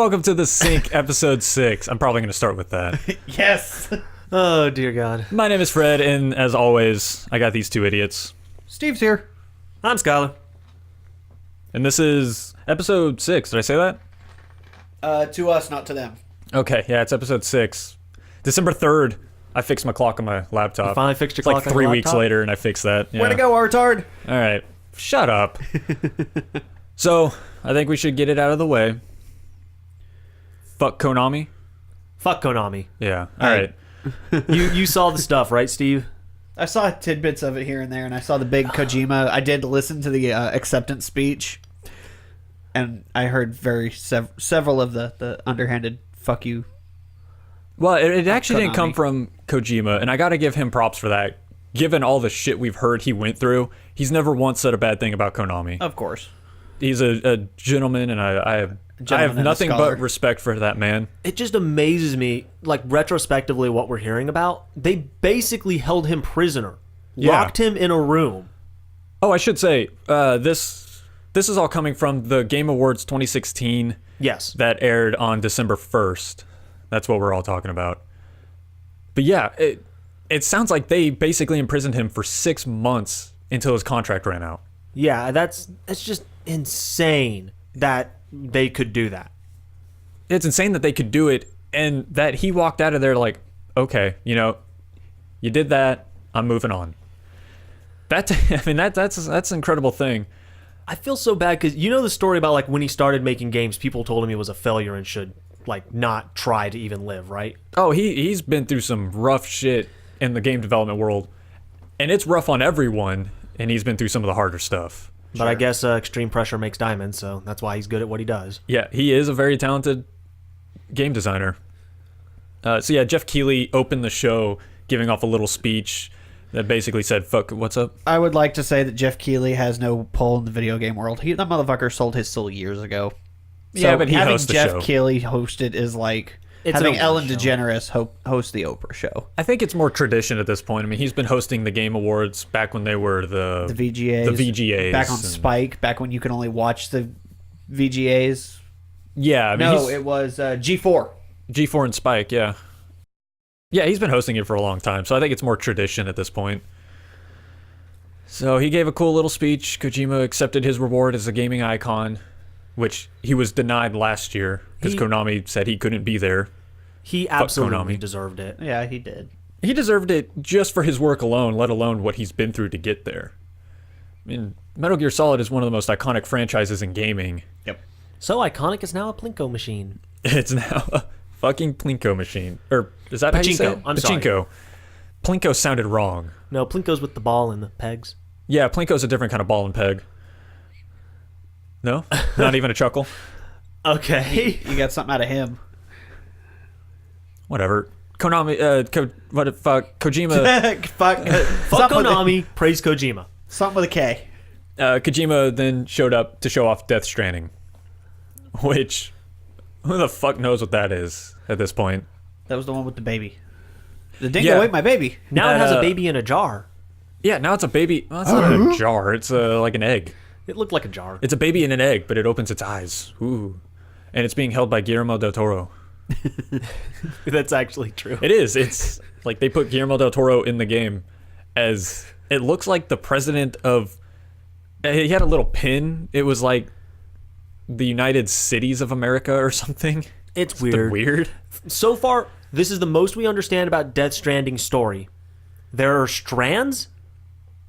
welcome to the Sync episode 6. I'm probably going to start with that. Yes. Oh, dear God. My name is Fred, and as always, I got these two idiots. Steve's here. I'm Skyler. And this is episode 6. Did I say that? To us, not to them. Okay, yeah, it's episode 6. December 3rd, I fixed my clock on my laptop. You finally fixed your It's clock like on 3 your weeks laptop? later, and I fixed that. Yeah. Way to go, Artard. All right, shut up. So, I think we should get it out of the way. Fuck Konami? Fuck Konami. Yeah, all right. You saw the stuff, right, Steve? I saw tidbits of it here and there, and I saw the big Kojima. I did listen to the acceptance speech, and I heard several of the underhanded "fuck you." Well, it actually didn't come Konami. from Kojima, and I got to give him props for that. Given all the shit we've heard he went through, he's never once said a bad thing about Konami. Of course, He's a gentleman, and I have and a nothing scholar. but respect for that man. It just amazes me, like, retrospectively, what we're hearing about. They basically held him prisoner. Yeah. Locked him in a room. Oh, I should say, this is all coming from the Game Awards 2016 Yes. that aired on December 1st. That's what we're all talking about. But yeah, it sounds like they basically imprisoned him for 6 months until his contract ran out. Yeah, that's just insane that they could do that. It's insane that they could do it, and that he walked out of there like, okay, you did that, I'm moving on. That's an incredible thing. I feel so bad because you know the story about, like, when he started making games, people told him he was a failure and should, like, not try to even live, right? Oh, he's been through some rough shit in the game development world, and it's rough on everyone, and he's been through some of the harder stuff. But I guess extreme pressure makes diamonds, so that's why he's good at what he does. Yeah, he is a very talented game designer. So yeah, Jeff Keighley opened the show giving off a little speech that basically said, fuck, what's up? I would like to say that Jeff Keighley has no pull in the video game world. That motherfucker sold his soul years ago. Yeah, but he having hosts the Jeff show. Keighley hosted is like It's having Oprah's Ellen show. DeGeneres host the Oprah show. I think it's more tradition at this point. I mean, he's been hosting the Game Awards back when they were the VGAs. The VGAs. Back on and- Spike, back when you could only watch the VGAs. Yeah, I mean, No, it was G4. G4 and Spike, yeah. Yeah, he's been hosting it for a long time, so I think it's more tradition at this point. So he gave a cool little speech. Kojima accepted his reward as a gaming icon, which he was denied last year because Konami said he couldn't be there. He absolutely Konami. deserved it. Yeah, he did. He deserved it just for his work alone, let alone what he's been through to get there. I mean, Metal Gear Solid is one of the most iconic franchises in gaming. Yep. So iconic is now a Plinko machine. It's now a fucking Plinko machine. Or is that how you say Pachinko. it? I'm sorry. Pachinko. Plinko sounded wrong. No, Plinko's with the ball and the pegs. Yeah, Plinko's a different kind of ball and peg. No? Not even a chuckle? Okay. You got something out of him. Whatever. Konami, Kojima, Fuck Konami, praise Kojima. Something with a K. Kojima then showed up to show off Death Stranding. Which, who the fuck knows what that is at this point? That was the one with the baby. The dingo ate my baby. Now That, it has a baby in a jar. Yeah, now it's a baby. Well, it's not a jar. It's like an egg. It looked like a jar. It's a baby in an egg, but it opens its eyes. Ooh. And it's being held by Guillermo del Toro. That's actually true. It is. It's like they put Guillermo del Toro in the game as it looks like the president of. He had a little pin. It was like the United Cities of America or something. It's Something weird. weird. So far, this is the most we understand about Death Stranding's story. There are strands,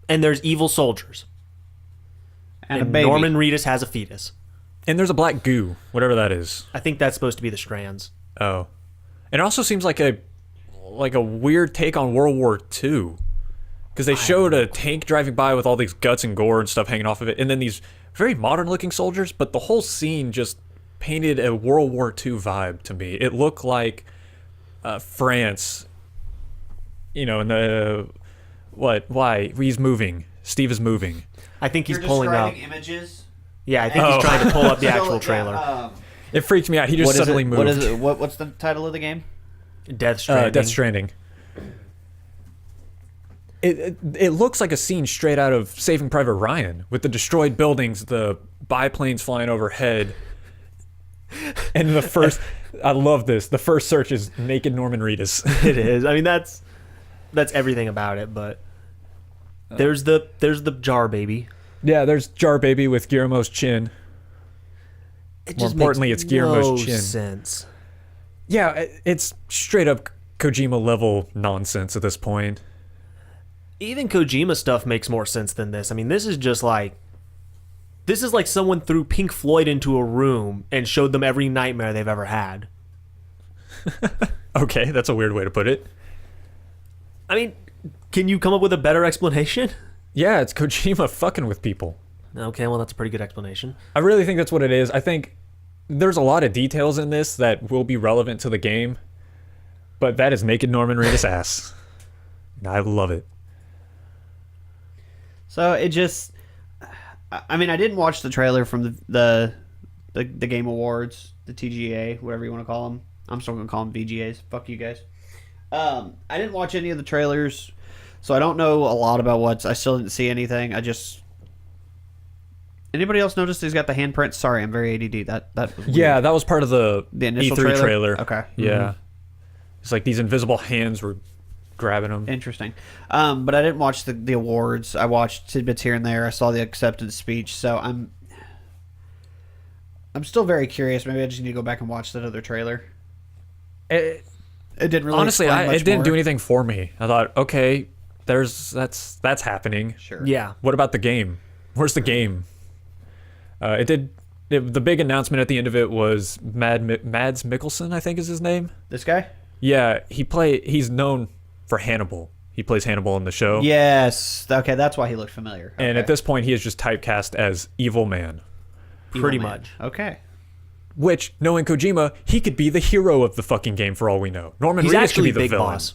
and there's evil soldiers. And a baby. Norman Reedus has a fetus. And there's a black goo, whatever that is. I think that's supposed to be the strands. Oh, it also seems like a weird take on World War II, because they showed a tank driving by with all these guts and gore and stuff hanging off of it, and then these very modern-looking soldiers. But the whole scene just painted a World War II vibe to me. It looked like France. In the what? Why he's moving? Steve is moving. I think he's pulling up. Images. Yeah, I think he's trying to pull up the actual trailer. It freaked me out. He just suddenly moved. What is it? What's the title of the game? Death Stranding. Death Stranding. It looks like a scene straight out of Saving Private Ryan with the destroyed buildings, the biplanes flying overhead. And the first, I love this. The first search is naked Norman Reedus. It is. I mean, that's everything about it. But there's the jar baby. Yeah, there's Jar Baby with Guillermo's chin. It More just importantly, makes it's Guillermo's no chin. sense. Yeah, it's straight up Kojima level nonsense at this point. Even Kojima stuff makes more sense than this. I mean, this is like someone threw Pink Floyd into a room and showed them every nightmare they've ever had. Okay, that's a weird way to put it. I mean, can you come up with a better explanation? Yeah, it's Kojima fucking with people. Okay, well, that's a pretty good explanation. I really think that's what it is. I think there's a lot of details in this that will be relevant to the game, but that is naked Norman Reedus ass. I love it. So it just, I mean, I didn't watch the trailer from the Game Awards, the TGA, whatever you want to call them. I'm still gonna call them VGAs. Fuck you guys. I didn't watch any of the trailers, so I don't know a lot about I still didn't see anything. Anybody else notice he's got the handprints? Sorry, I'm very ADD. That was weird. Yeah, that was part of the initial E3 trailer. Okay. Yeah. It's like these invisible hands were grabbing him. Interesting. But I didn't watch the awards. I watched tidbits here and there. I saw the acceptance speech. So I'm still very curious. Maybe I just need to go back and watch that other trailer. It didn't really. Honestly, explain much it didn't more. do anything for me. I thought, okay, that's happening. Sure. Yeah. What about the game? Where's the game? The big announcement at the end of it was Mads Mikkelsen, I think is his name. This guy? Yeah, he's known for Hannibal. He plays Hannibal in the show. Yes. Okay, that's why he looked familiar. And Okay. at this point, he is just typecast as Evil Man. Pretty Evil Man. much. Okay. Which, knowing Kojima, he could be the hero of the fucking game for all we know. Norman He's Reedus could actually be the Big villain. Boss.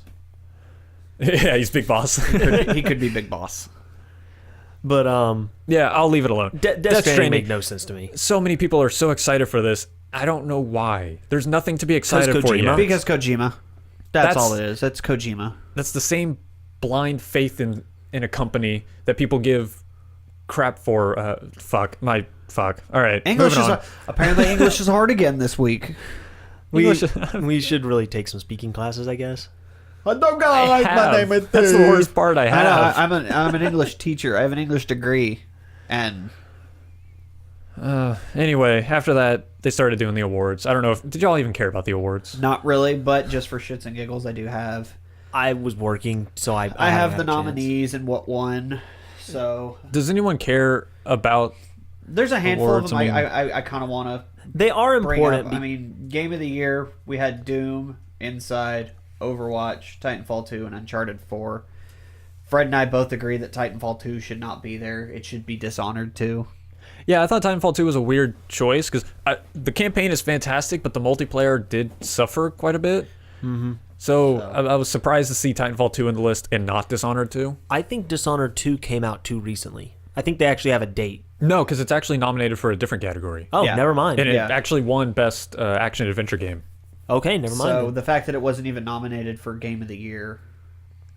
Yeah, he's Big Boss. He could be Big Boss. But Yeah, I'll leave it alone. Death Stranding made no sense to me. So many people are so excited for this. I don't know why. There's nothing to be excited for Kojima? yet. Because Kojima. That's all That's- it is. That's Kojima. That's the same blind faith in a company that people give crap for. Fuck. All right. English moving is on. apparently English is hard again this week. We should really take some speaking classes, I guess. I don't know. I have. That's the worst part I I have. know. I'm an English teacher. I have an English degree, and Anyway, after that, they started doing the awards. I don't know did y'all even care about the awards? not really, but just for shits and giggles, I do have. I was working, so I I haven't have had the a chance. nominees and what won. So Does anyone care about? there's a handful Awards, of them. I I mean- kind of want to They are bring important. up. I mean, game of the year we had Doom, Inside, Overwatch, Titanfall 2, and Uncharted 4. Fred and I both agree that Titanfall 2 should not be there. It should be Dishonored 2. Yeah, I thought Titanfall 2 was a weird choice because the campaign is fantastic, but the multiplayer did suffer quite a bit. Mm-hmm. So I was surprised to see Titanfall 2 in the list and not Dishonored 2. I think Dishonored 2 came out too recently. I think they actually have a date. No, because it's actually nominated for a different category. Oh, Yeah. never mind. And it Yeah. actually won Best Action Adventure Game. Okay, never mind. So then. the fact that it wasn't even nominated for Game of the Year.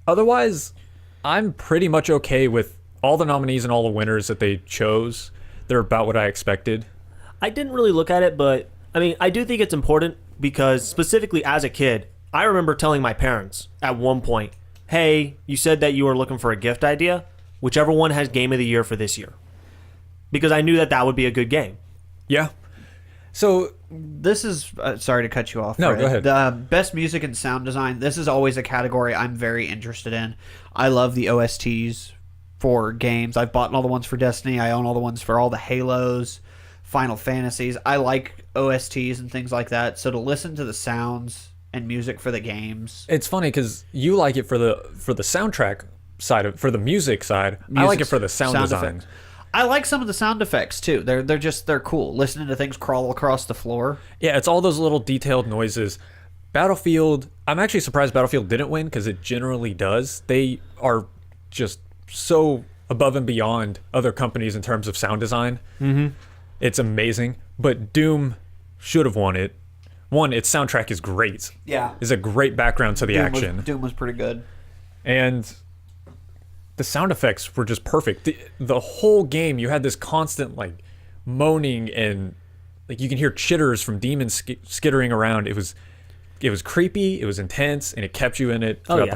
Otherwise, I'm pretty much okay with all the nominees and all the winners that they chose. They're about what I expected. I didn't really look at it, but I mean, I do think it's important because specifically as a kid, I remember telling my parents at one point, hey, you said that you were looking for a gift idea. Whichever one has Game of the Year for this year. Because I knew that that would be a good game. Yeah. So, This is sorry to cut you off. No, Fred. go ahead. The best music and sound design. This is always a category I'm very interested in. I love the OSTs for games. I've bought all the ones for Destiny. I own all the ones for all the Halos, Final Fantasies. I like OSTs and things like that. So to listen to the sounds and music for the games, it's funny because you like it for the soundtrack side for the music side. I like it for the sound design. effects. I like some of the sound effects too. They're cool. Listening to things crawl across the floor. Yeah, it's all those little detailed noises. Battlefield, I'm actually surprised Battlefield didn't win because it generally does. They are just so above and beyond other companies in terms of sound design. Mm-hmm. It's amazing. But Doom should have won it. One, its soundtrack is great. Yeah. It's a great background to the action. Doom was pretty good. And the sound effects were just perfect. The whole game, you had this constant like moaning and like you can hear chitters from demons skittering around. It was creepy, it was intense, and it kept you in it throughout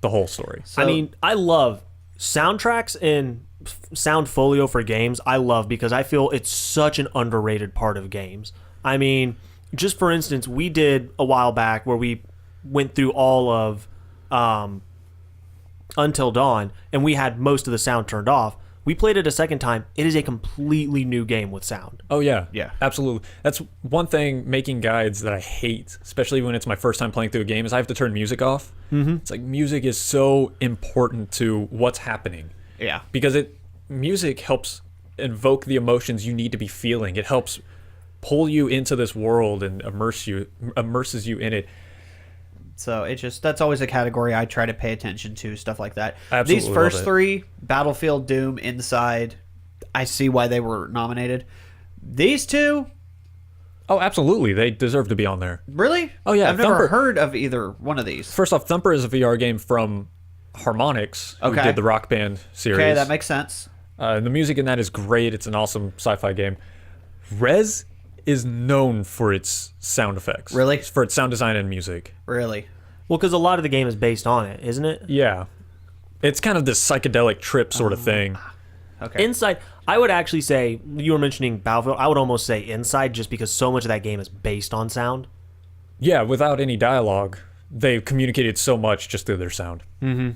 the whole story. So, I mean, I love soundtracks and sound folio for games. I love because I feel it's such an underrated part of games. I mean, just for instance, we did a while back where we went through all of Until Dawn, and we had most of the sound turned off. We played it a second time. It is a completely new game with sound. Oh yeah, Yeah. absolutely. That's one thing making guides that I hate, especially when it's my first time playing through a game, is I have to turn music off. Mm-hmm. It's like music is so important to what's happening. Yeah. Because music helps invoke the emotions you need to be feeling. It helps pull you into this world and immerses you in it. So that's always a category I try to pay attention to, stuff like that. Absolutely These first love it. 3, Battlefield, Doom, Inside, I see why they were nominated. These 2, Oh, absolutely. They deserve to be on there. really? Oh, yeah, I've never Thumper- heard of either one of these. First off, Thumper is a VR game from Harmonix, who Okay. did the Rock Band series. Okay, that makes sense. The music in that is great. It's an awesome sci-fi game. Rez is known for its sound effects. Really? For its sound design and music. Really. Well, because a lot of the game is based on it, isn't it? Yeah. It's kind of this psychedelic trip sort of thing. Okay. Inside, I would actually say, you were mentioning Battlefield, I would almost say Inside just because so much of that game is based on sound. Yeah, without any dialogue, they communicated so much just through their sound. We're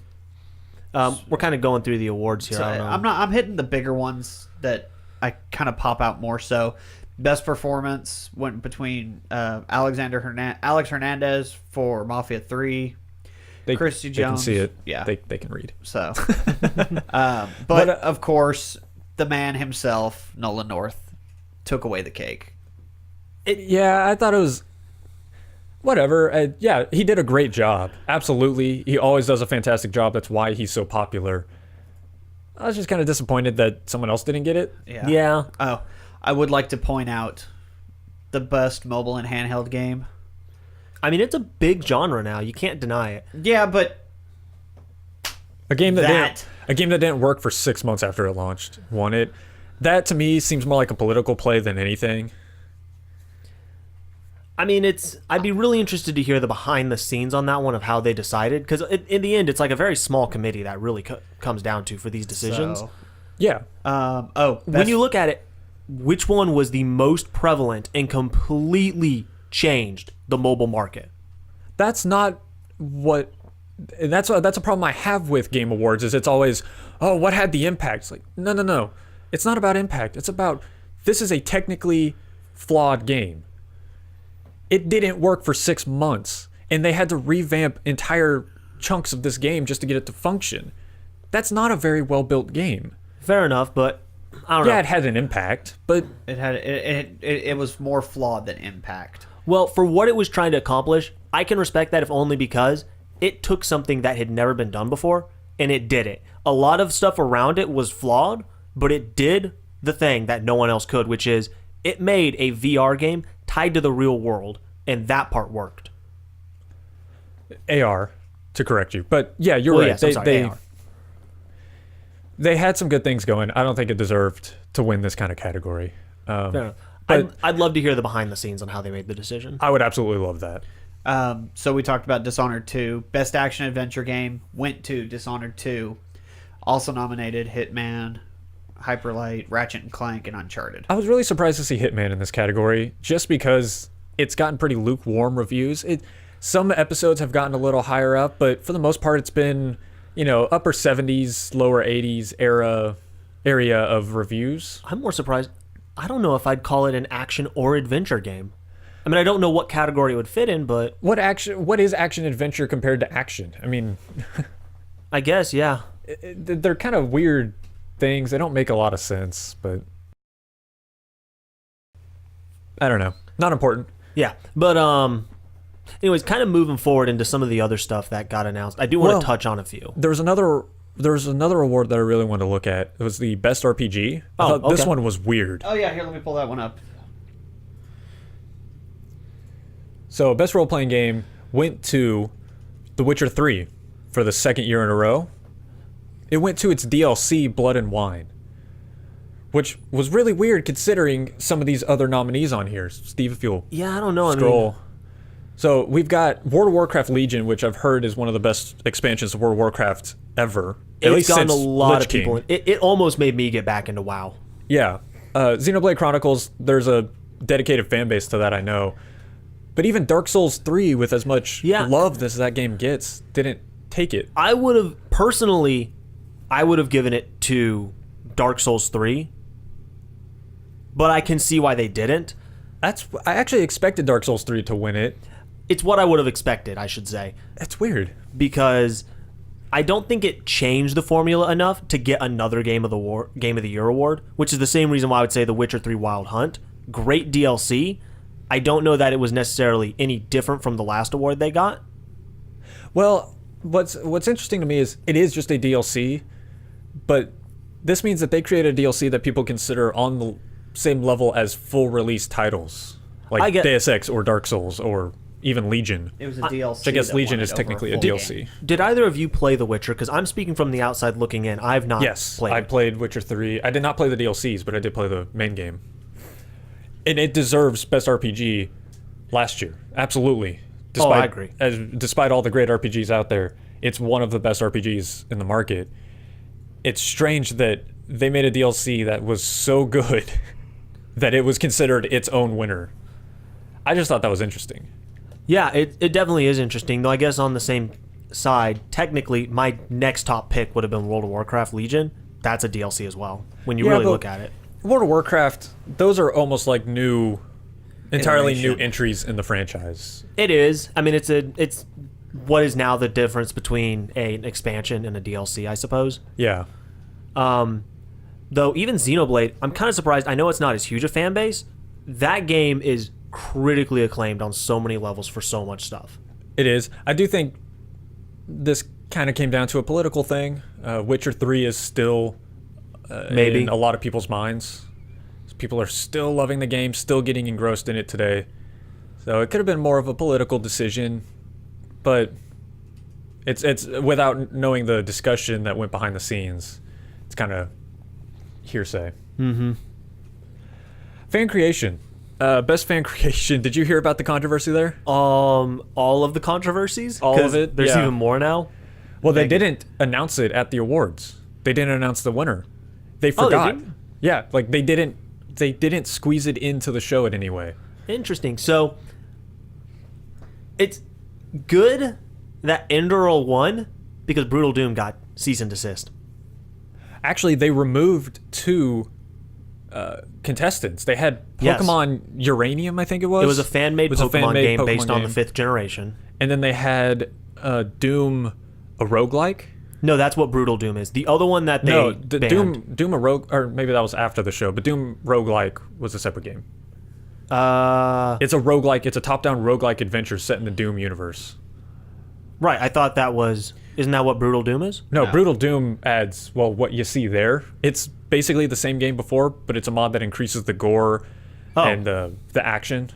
kind of going through the awards here. So I don't know. I'm hitting the bigger ones that I kind of pop out more so. Best performance went between Alex Hernandez for Mafia 3. Christy They can Jones. see it. Yeah. They can read. So, but of course, the man himself, Nolan North, took away the cake. Yeah, I thought it was whatever. Yeah, he did a great job. Absolutely. He always does a fantastic job. That's why he's so popular. I was just kind of disappointed that someone else didn't get it. Yeah. Oh, I would like to point out the best mobile and handheld game. I mean, it's a big genre now. You can't deny it. Yeah, but A game that That- didn't work for 6 months after it launched won it. That to me seems more like a political play than anything. I mean, I'd be really interested to hear the behind the scenes on that one of how they decided, because in the end, it's like a very small committee that really comes down to for these decisions. so, Yeah. When you look at it, which one was the most prevalent and completely changed the mobile market? That's not what that's a problem I have with game awards is it's always, oh, what had the impact? It's like, no. It's not about impact. It's about this is a technically flawed game. It didn't work for 6 months and they had to revamp entire chunks of this game just to get it to function. That's not a very well built game. Fair enough, but I don't know. Yeah, it had an impact, but it was more flawed than impact. Well, for what it was trying to accomplish, I can respect that if only because it took something that had never been done before and it did it. A lot of stuff around it was flawed, but it did the thing that no one else could, which is it made a VR game tied to the real world, and that part worked. AR to correct you. But yeah, you're Well, right. yes, I'm sorry, AR. They had some good things going. I don't think it deserved to win this kind of category. Fair enough. But- I'd love to hear the behind the scenes on how they made the decision. I would absolutely love that. So we talked about Dishonored 2. Best action adventure game went to Dishonored 2. Also nominated Hitman, Hyperlight, Ratchet and Clank, and Uncharted. I was really surprised to see Hitman in this category, just because it's gotten pretty lukewarm reviews. Some episodes have gotten a little higher up, but for the most part, it's been upper 70s, lower 80s area of reviews. I'm more surprised. I don't know if I'd call it an action or adventure game. I mean, I don't know what category it would fit in, but What is action adventure compared to action? I mean, I guess, yeah. they're kind of weird things. They don't make a lot of sense, but I don't know. Not important. Yeah. But anyways, kind of moving forward into some of the other stuff that got announced. I do want Well, to touch on a few. There was another award that I really wanted to look at. It was the best RPG. I Oh, thought this okay. one was weird. Oh yeah, here, let me pull that one up. So, best role-playing game went to The Witcher 3 for the second year in a row. It went to its DLC, Blood and Wine. which was really weird considering some of these other nominees on here. Steve, if you'll Yeah, I don't know. scroll. So we've got World of Warcraft Legion, which I've heard is one of the best expansions of World of Warcraft ever. At It's least gotten since a lot Lich of people. King. It almost made me get back into WoW. Yeah. Xenoblade Chronicles, there's a dedicated fan base to that, I know. But even Dark Souls 3, with as much love as that game gets, didn't take it. I would have personally, I would have given it to Dark Souls 3, but I can see why they didn't. I actually expected Dark Souls 3 to win it. It's what I would have expected, I should say, That's weird. because I don't think it changed the formula enough to get another Game of the Year award, which is the same reason why I would say The Witcher 3 Wild Hunt. Great DLC. I don't know that it was necessarily any different from the last award they got. Well, what's interesting to me is it is just a DLC, but this means that they created a DLC that people consider on the same level as full release titles, like Deus Ex or Dark Souls or even Legion. It was a DLC. Which I guess that Legion won is it over technically a full DLC. game. Did either of you play The Witcher? Because I'm speaking from the outside looking in. I have not Yes, played I it. played Witcher 3. I did not play the DLCs, but I did play the main game. And it deserves Best RPG last year. Absolutely. I agree. Despite all the great RPGs out there, it's one of the best RPGs in the market. It's strange that they made a DLC that was so good that it was considered its own winner. I just thought that was interesting. Yeah, it definitely is interesting, though I guess on the same side, technically, my next top pick would have been World of Warcraft Legion. That's a DLC as well, when you really but look at it. World of Warcraft, those are almost like entirely new Iteration. entries in the franchise. It is. I mean, it's what is now the difference between an expansion and a DLC, I suppose. Yeah. Though even Xenoblade, I'm kind of surprised. I know it's not as huge a fan base. That game is critically acclaimed on so many levels for so much stuff. It is. I do think this kind of came down to a political thing. Witcher 3 is still Maybe. in a lot of people's minds. People are still loving the game, still getting engrossed in it today. So it could have been more of a political decision, but it's without knowing the discussion that went behind the scenes. It's kind of hearsay. Mm-hmm. Fan creation. Best fan creation. Did you hear about the controversy there? All of the controversies? All 'Cause of it? There's Yeah. even more now. Well, they didn't announce it at the awards. They didn't announce the winner. They Oh, they forgot. didn't? Yeah, like they didn't squeeze it into the show in any way. Interesting. So it's good that Enderal won because Brutal Doom got cease and desist. Actually, they removed two contestants. They had Yes. Pokemon Uranium, I think it was. It was a fan-made It was a Pokemon fan-made game Pokemon based on the game. 5th generation. And then they had Doom, a roguelike. No, that's what Brutal Doom is. The other one that they No, the banned. Doom a rogue, or maybe that was after the show. But Doom roguelike was a separate game. It's a roguelike. It's a top-down roguelike adventure set in the Doom universe. Right. I thought that was. Isn't that what Brutal Doom is? No, Brutal Doom adds, well, what you see there. It's basically the same game before, but it's a mod that increases the gore and the action.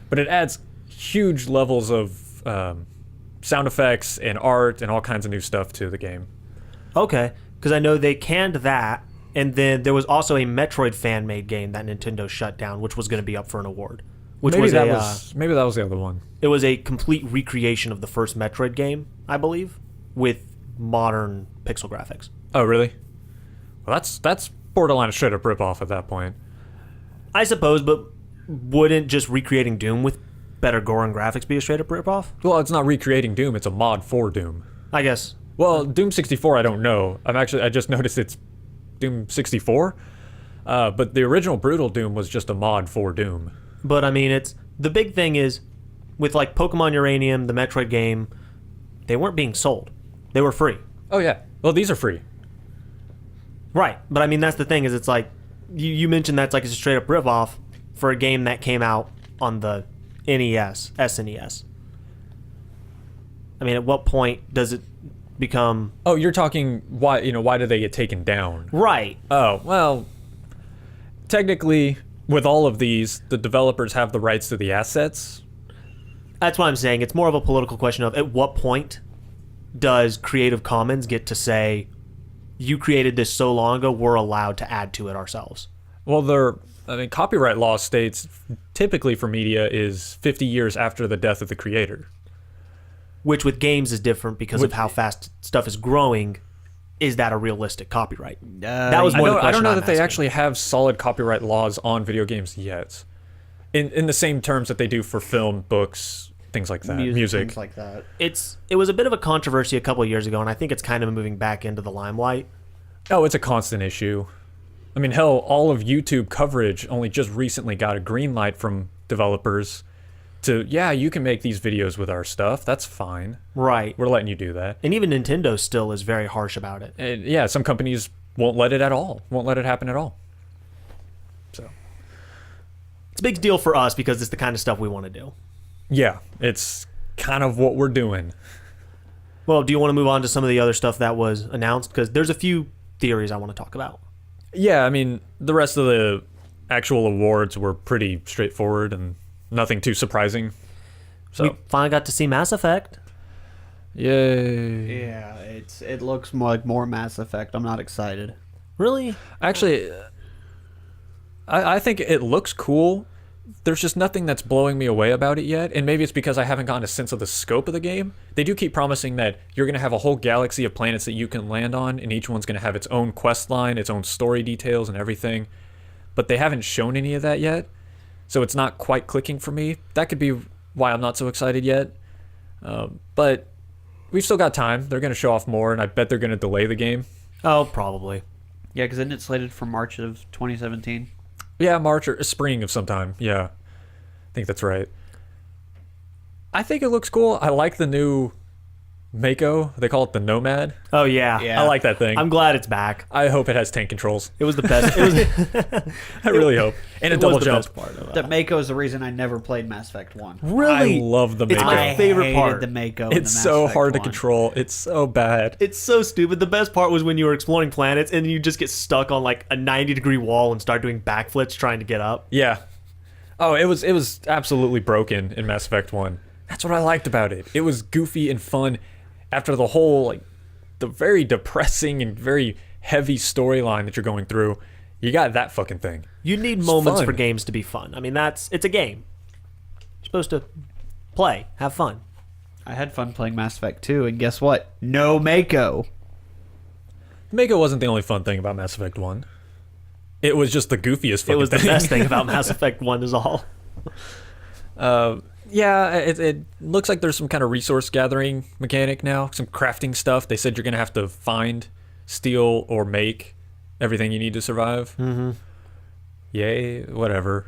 But it adds huge levels of sound effects and art and all kinds of new stuff to the game. Okay, because I know they canned that, and then there was also a Metroid fan-made game that Nintendo shut down, which was going to be up for an award. Which Maybe was that a, was maybe that was the other one. it was a complete recreation of the first Metroid game, I believe, with modern pixel graphics. Oh, really? Well, that's borderline a straight up ripoff at that point. I suppose, but wouldn't just recreating Doom with better gore and graphics be a straight up ripoff? Well, it's not recreating Doom; it's a mod for Doom. I guess. Well, Doom 64, I don't know. I just noticed it's Doom 64, but the original Brutal Doom was just a mod for Doom. But I mean, it's the big thing is with like Pokemon Uranium, the Metroid game, they weren't being sold. They were free. Oh yeah. Well, these are free. Right. But I mean, that's the thing is it's like you mentioned that's like it's a straight up ripoff for a game that came out on the NES, SNES. I mean, at what point does it become Oh, you're talking why did they get taken down? right? Oh, well, technically, with all of these, the developers have the rights to the assets. That's what I'm saying. It's more of a political question of at what point does Creative Commons get to say, you created this so long ago, we're allowed to add to it ourselves. Well, copyright law states typically for media is 50 years after the death of the creator. Which with games is different because of how fast stuff is growing. Is that a realistic copyright? That was more the question I don't know I'm that they asking. actually have solid copyright laws on video games yet. In the same terms that they do for film, books, things like that. Music. Things like that. It was a bit of a controversy a couple of years ago, and I think it's kind of moving back into the limelight. Oh, it's a constant issue. I mean, hell, all of YouTube coverage only just recently got a green light from developers to, yeah, you can make these videos with our stuff. That's fine. Right. We're letting you do that. And even Nintendo still is very harsh about it. And yeah, some companies won't let it at all. Won't let it happen at all. So It's a big deal for us because it's the kind of stuff we want to do. yeah, it's kind of what we're doing. Well, do you want to move on to some of the other stuff that was announced? Because there's a few theories I want to talk about. Yeah, I mean, the rest of the actual awards were pretty straightforward and nothing too surprising. So We finally got to see Mass Effect. yay. Yeah, it looks more Mass Effect. I'm not excited. Really? Actually, I think it looks cool. There's just nothing that's blowing me away about it yet, and maybe it's because I haven't gotten a sense of the scope of the game. They do keep promising that you're going to have a whole galaxy of planets that you can land on, and each one's going to have its own quest line, its own story details, and everything. But they haven't shown any of that yet, so it's not quite clicking for me. That could be why I'm not so excited yet. But we've still got time. They're going to show off more, and I bet they're going to delay the game. Oh, probably. Yeah, because isn't it slated for March of 2017? Yeah, March or spring of sometime. Yeah, I think that's right. I think it looks cool. I like the new Mako. They call it the Nomad. Oh, yeah. Yeah. I like that thing. I'm glad it's back. I hope it has tank controls. It was the best. It was, I really hope. And a it double was the jump. best part of The it. Mako is the reason I never played Mass Effect 1. Really? I love the It's Mako. my favorite hated part. the Mako. in the It's Mass so Effect hard to 1. control. It's so bad. It's so stupid. The best part was when you were exploring planets and you just get stuck on like a 90-degree wall and start doing backflips trying to get up. Yeah. Oh, it was absolutely broken in Mass Effect 1. That's what I liked about it. It was goofy and fun after the whole, the very depressing and very heavy storyline that you're going through. You got that fucking thing. You need moments fun. for games to be fun. I mean, it's a game. You're supposed to play, have fun. I had fun playing Mass Effect 2, and guess what? No Mako. Mako wasn't the only fun thing about Mass Effect 1. It was just the goofiest fucking It was the thing. best thing about Mass Effect 1 is all. Yeah, it looks like there's some kind of resource gathering mechanic now, some crafting stuff. They said you're going to have to find, steal, or make everything you need to survive. Mm-hmm. Yay, whatever.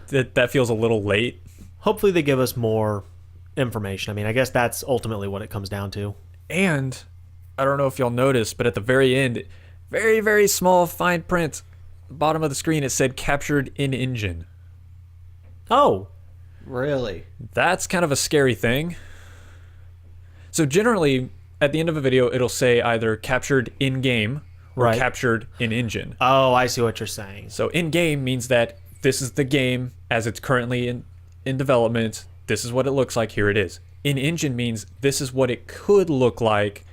That feels a little late. Hopefully they give us more information. I mean, I guess that's ultimately what it comes down to. And I don't know if y'all noticed, but at the very end, very, very small fine print, bottom of the screen, it said captured in engine. Oh, Really? That's kind of a scary thing. So generally, at the end of a video, it'll say either captured in-game or Right. captured in-engine. oh, I see what you're saying. So in-game means that this is the game as it's currently in development. This is what it looks like. Here it is. In-engine means this is what it could look like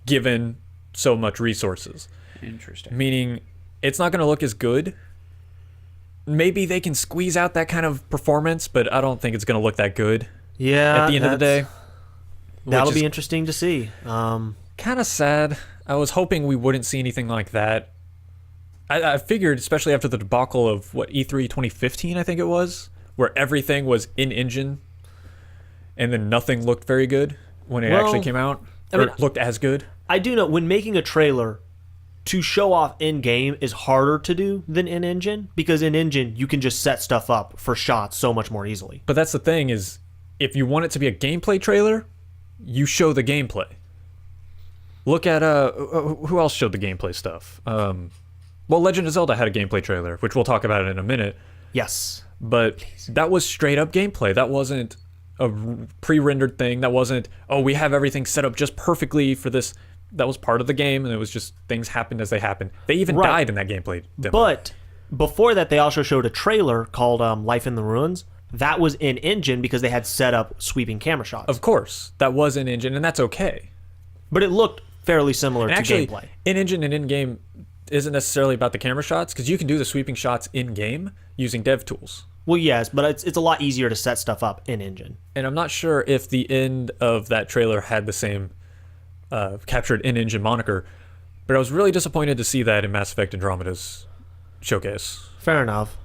given so much resources. Interesting. Meaning it's not going to look as good. Maybe they can squeeze out that kind of performance, but I don't think it's going to look that good Yeah. at the end of the day. That'll which be is interesting to see. kind of sad. I was hoping we wouldn't see anything like that. I figured, especially after the debacle of E3 2015, I think it was, where everything was in engine, and then nothing looked very good when it actually came out, I or mean, looked as good. I do know when making a trailer, to show off in-game is harder to do than in-engine, because in-engine you can just set stuff up for shots so much more easily. But that's the thing is, if you want it to be a gameplay trailer, you show the gameplay. Look at who else showed the gameplay stuff? Well, Legend of Zelda had a gameplay trailer, which we'll talk about in a minute. Yes. But that was straight up gameplay. That wasn't a pre-rendered thing. That wasn't, oh, we have everything set up just perfectly for this. That was part of the game, and it was just things happened as they happened. They even Right. died in that gameplay demo. But before that, they also showed a trailer called Life in the Ruins. That was in-engine because they had set up sweeping camera shots. Of course, that was in engine, and that's okay. But it looked fairly similar And to actually, gameplay. in engine and in game, isn't necessarily about the camera shots, because you can do the sweeping shots in game using dev tools. Well, yes, but it's a lot easier to set stuff up in engine. And I'm not sure if the end of that trailer had the same captured in-engine moniker, but I was really disappointed to see that in Mass Effect Andromeda's showcase. Fair enough.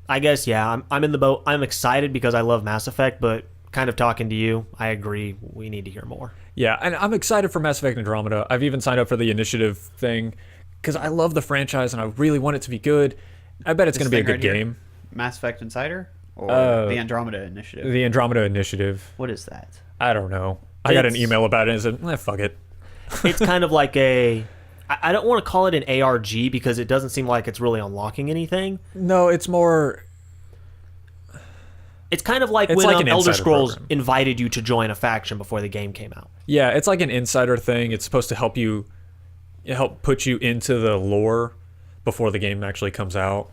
I guess, yeah, I'm in the boat. I'm excited because I love Mass Effect, but kind of talking to you, I agree we need to hear more. Yeah, and I'm excited for Mass Effect Andromeda. I've even signed up for the initiative thing because I love the franchise and I really want it to be good. I bet it's going to be a good game. Mass Effect Insider or the Andromeda Initiative? The Andromeda Initiative. What is that? I don't know. I got an email about it and said, fuck it. It's kind of like I don't want to call it an ARG because it doesn't seem like it's really unlocking anything. No, it's more... It's kind of like It's when like an Elder insider Scrolls program. invited you to join a faction before the game came out. Yeah, it's like an insider thing. It's supposed to help put you into the lore before the game actually comes out.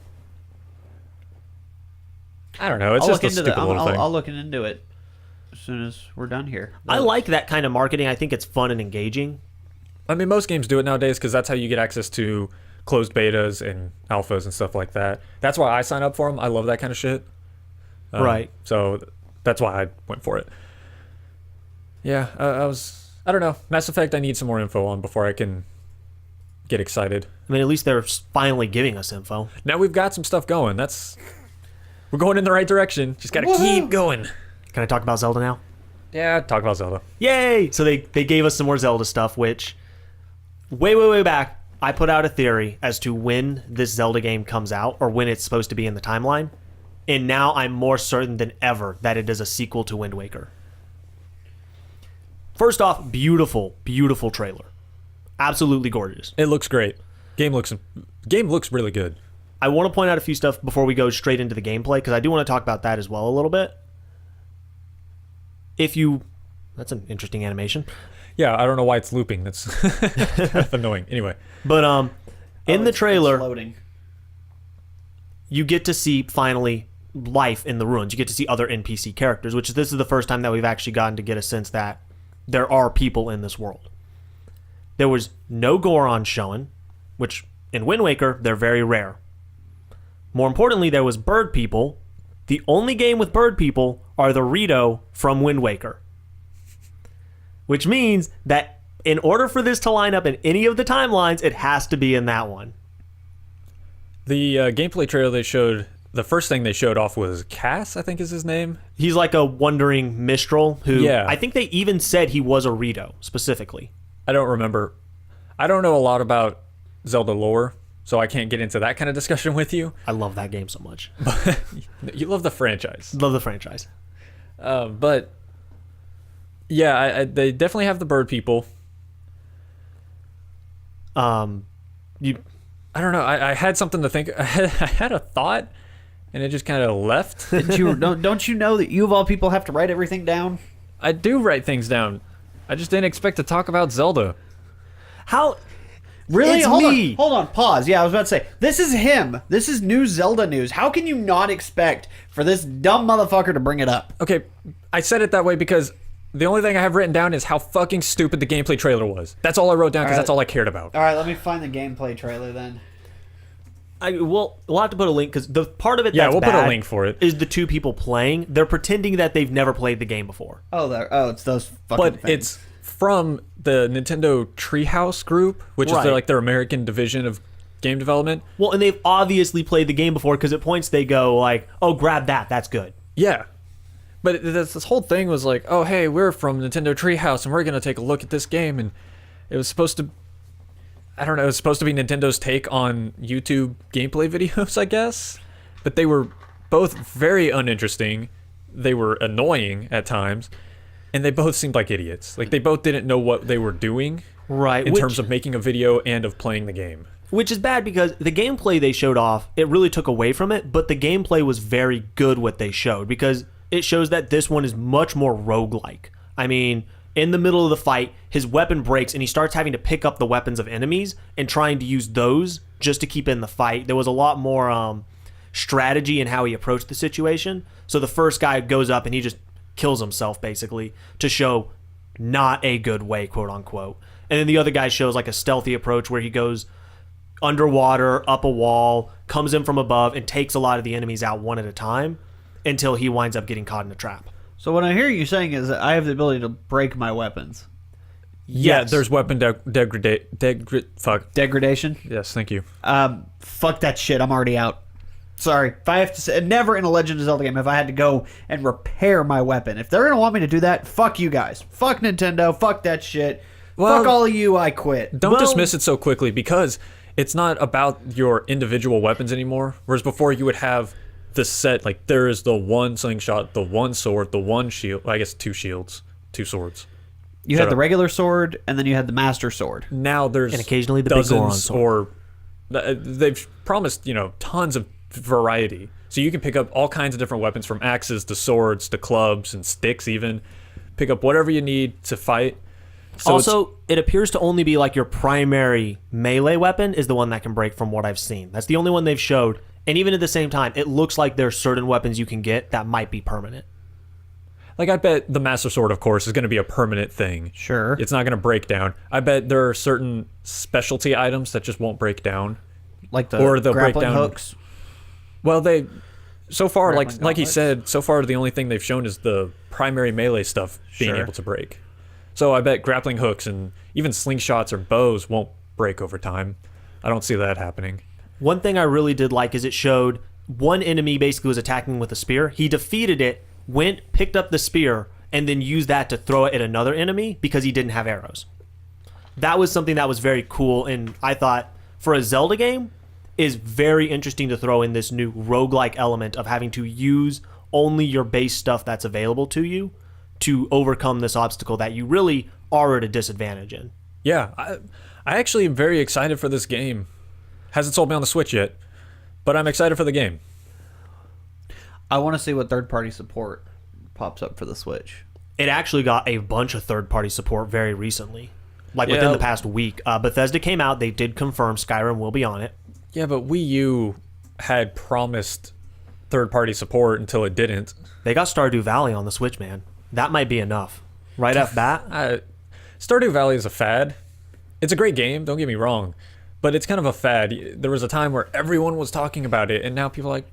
I don't know. It's just a stupid little thing. I'll look into it as soon as we're done here. I like that kind of marketing. I think it's fun and engaging. I mean, most games do it nowadays because that's how you get access to closed betas and alphas and stuff like that. That's why I sign up for them. I love that kind of shit. Right. So that's why I went for it. Yeah, I don't know. Mass Effect, I need some more info on before I can get excited. I mean, at least they're finally giving us info. Now we've got some stuff going. We're going in the right direction. Just got to keep going. Can I talk about Zelda now? Yeah, talk about Zelda. Yay! So they gave us some more Zelda stuff, which way back, I put out a theory as to when this Zelda game comes out or when it's supposed to be in the timeline. And now I'm more certain than ever that it is a sequel to Wind Waker. First off, beautiful, beautiful trailer. Absolutely gorgeous. It looks great. Game looks really good. I want to point out a few stuff before we go straight into the gameplay, because I do want to talk about that as well a little bit. That's an interesting animation. Yeah, I don't know why it's looping. That's kind of annoying. Anyway. But in the trailer, it's loading. You get to see finally life in the ruins. You get to see other NPC characters, which this is the first time that we've actually gotten to get a sense that there are people in this world. There was no Goron shown, which in Wind Waker, they're very rare. More importantly, there was bird people. The only game with bird people are the Rito from Wind Waker. Which means that in order for this to line up in any of the timelines, it has to be in that one. The gameplay trailer they showed, the first thing they showed off was Cass, I think is his name. He's like a wandering minstrel who, Yeah. I think they even said he was a Rito, specifically. I don't remember. I don't know a lot about Zelda lore, so I can't get into that kind of discussion with you. I love that game so much. You love the franchise. Love the franchise. But, yeah, they definitely have the bird people. I don't know. I had something to think. I had a thought, and it just kind of left. Don't you know that you of all people have to write everything down? I do write things down. I just didn't expect to talk about Zelda. How? Really? It's hold me. on. Hold on. Pause. Yeah, I was about to say, this is him. This is new Zelda news. How can you not expect for this dumb motherfucker to bring it up? Okay, I said it that way because the only thing I have written down is how fucking stupid the gameplay trailer was. That's all I wrote down because that's all I cared about. All right, let me find the gameplay trailer then. We'll have to put a link because the part of it that's we'll put a bad link for it. is the two people playing. They're pretending that they've never played the game before. It's those fucking But things. it's from the Nintendo Treehouse group, which is Right. their American division of game development. Well, and they've obviously played the game before because at points they go like, "Oh, grab that. That's good." Yeah. But this whole thing was like, oh, hey, we're from Nintendo Treehouse, and we're going to take a look at this game. And it was supposed to... I don't know, it was supposed to be Nintendo's take on YouTube gameplay videos, I guess. But they were both very uninteresting. They were annoying at times. And they both seemed like idiots. Like, they both didn't know what they were doing. Right. In terms of making a video and of playing the game. Which is bad because the gameplay they showed off, it really took away from it, but the gameplay was very good what they showed because it shows that this one is much more roguelike. I mean, in the middle of the fight, his weapon breaks and he starts having to pick up the weapons of enemies and trying to use those just to keep in the fight. There was a lot more strategy in how he approached the situation. So the first guy goes up and he just kills himself basically to show not a good way, quote unquote. And then the other guy shows like a stealthy approach where he goes underwater, up a wall, comes in from above, and takes a lot of the enemies out one at a time until he winds up getting caught in a trap. So what I hear you saying is that I have the ability to break my weapons. Yeah, Yes. there's weapon Degradation? Yes, thank you. Fuck that shit. I'm already out. Sorry. If I have to say, never in a Legend of Zelda game have I had to go and repair my weapon. If they're going to want me to do that, fuck you guys. Fuck Nintendo. Fuck that shit. Well, fuck all of you. I quit. Don't dismiss it so quickly because it's not about your individual weapons anymore. Whereas before you would have the set, like there is the one slingshot, the one sword, the one shield. I guess 2 shields, 2 swords. You had the regular sword, and then you had the Master Sword. Now there's And occasionally the big Goron dozens, sword. or they've promised tons of variety. So you can pick up all kinds of different weapons, from axes to swords to clubs and sticks. Even pick up whatever you need to fight. So Also, it appears to only be like your primary melee weapon is the one that can break from what I've seen. That's the only one they've showed. And even at the same time, it looks like there's certain weapons you can get that might be permanent. like I bet the Master Sword, of course, is going to be a permanent thing. Sure. It's not going to break down. I bet there are certain specialty items that just won't break down. Like the Or they'll break grappling down- hooks. Well, they so far, Grappling like he gauntlets? said, so far the only thing they've shown is the primary melee stuff being Sure. able to break. So I bet grappling hooks and even slingshots or bows won't break over time. I don't see that happening. One thing I really did like is it showed one enemy basically was attacking with a spear. He defeated it, went, picked up the spear, and then used that to throw it at another enemy because he didn't have arrows. That was something that was very cool, and I thought for a Zelda game is very interesting to throw in this new roguelike element of having to use only your base stuff that's available to you to overcome this obstacle that you really are at a disadvantage in. Yeah, I actually am very excited for this game. Hasn't sold me on the Switch yet, but I'm excited for the game. I want to see what third-party support pops up for the Switch. It actually got a bunch of third-party support very recently, like Yeah. within the past week. Bethesda came out; they did confirm Skyrim will be on it. Yeah, but Wii U had promised third-party support until it didn't. They got Stardew Valley on the Switch, man. That might be enough. Right off bat, Stardew Valley is a fad. It's a great game, don't get me wrong, but it's kind of a fad. There was a time where everyone was talking about it, and now people are like,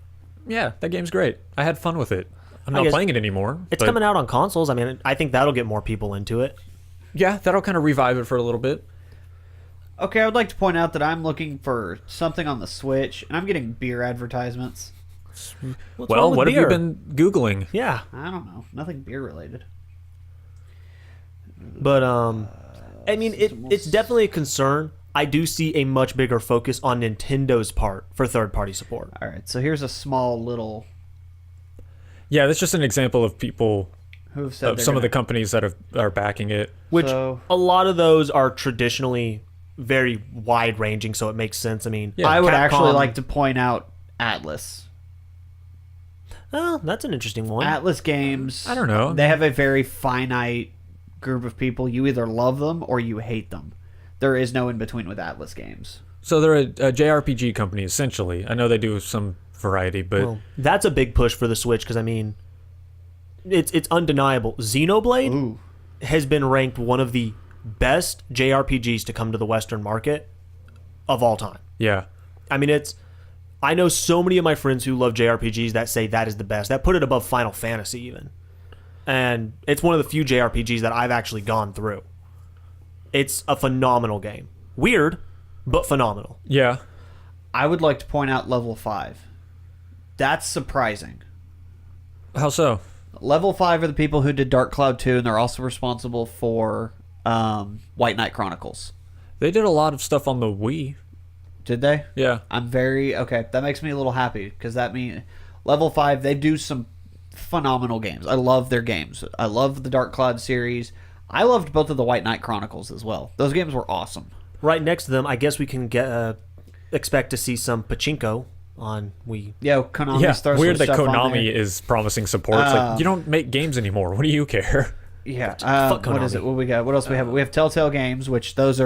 yeah, that game's great. I had fun with it. I'm not guess playing it anymore. it's but coming out on consoles. I mean, I think that'll get more people into it. Yeah, that'll kind of revive it for a little bit. Okay, I would like to point out that I'm looking for something on the Switch, and I'm getting beer advertisements. What's Well, wrong with what have you beer? been Googling? Yeah, I don't know. Nothing beer related. but I mean, it's definitely a concern. I do see a much bigger focus on Nintendo's part for third-party support. All right, so here's a small little Yeah, that's just an example of people, who've said of they're some of the gonna- companies that are backing it. Which So- a lot of those are traditionally very wide-ranging, so it makes sense. I mean, Yeah. I would actually Capcom- like to point out Atlas. Oh, that's an interesting one. Atlas Games. I don't know. They have a very finite group of people. You either love them or you hate them. There is no in between with Atlas Games. So they're a JRPG company, essentially. I know they do some variety, but Well, that's a big push for the Switch because I mean, it's undeniable. Xenoblade Ooh. has been ranked one of the best JRPGs to come to the Western market of all time. yeah. I mean, I know so many of my friends who love JRPGs that say that is the best. That put it above Final Fantasy even. And it's one of the few JRPGs that I've actually gone through. It's a phenomenal game. Weird, but phenomenal. Yeah. I would like to point out level 5. That's surprising. How so? Level 5 are the people who did Dark Cloud 2, and they're also responsible for White Knight Chronicles. They did a lot of stuff on the Wii. Did they? Yeah. I'm very okay. That makes me a little happy because that means level 5 they do some phenomenal games. I love their games. I love the Dark Cloud series. I loved both of the White Knight Chronicles as well. Those games were awesome. Right next to them, I guess we can expect to see some pachinko on Wii. Yeah, Konami's Yeah. throws Weird some that stuff on Konami there. is promising support. It's like, you don't make games anymore. What do you care? Yeah. Fuck What is Konami. it? What we got? What else we have? We have Telltale Games, which those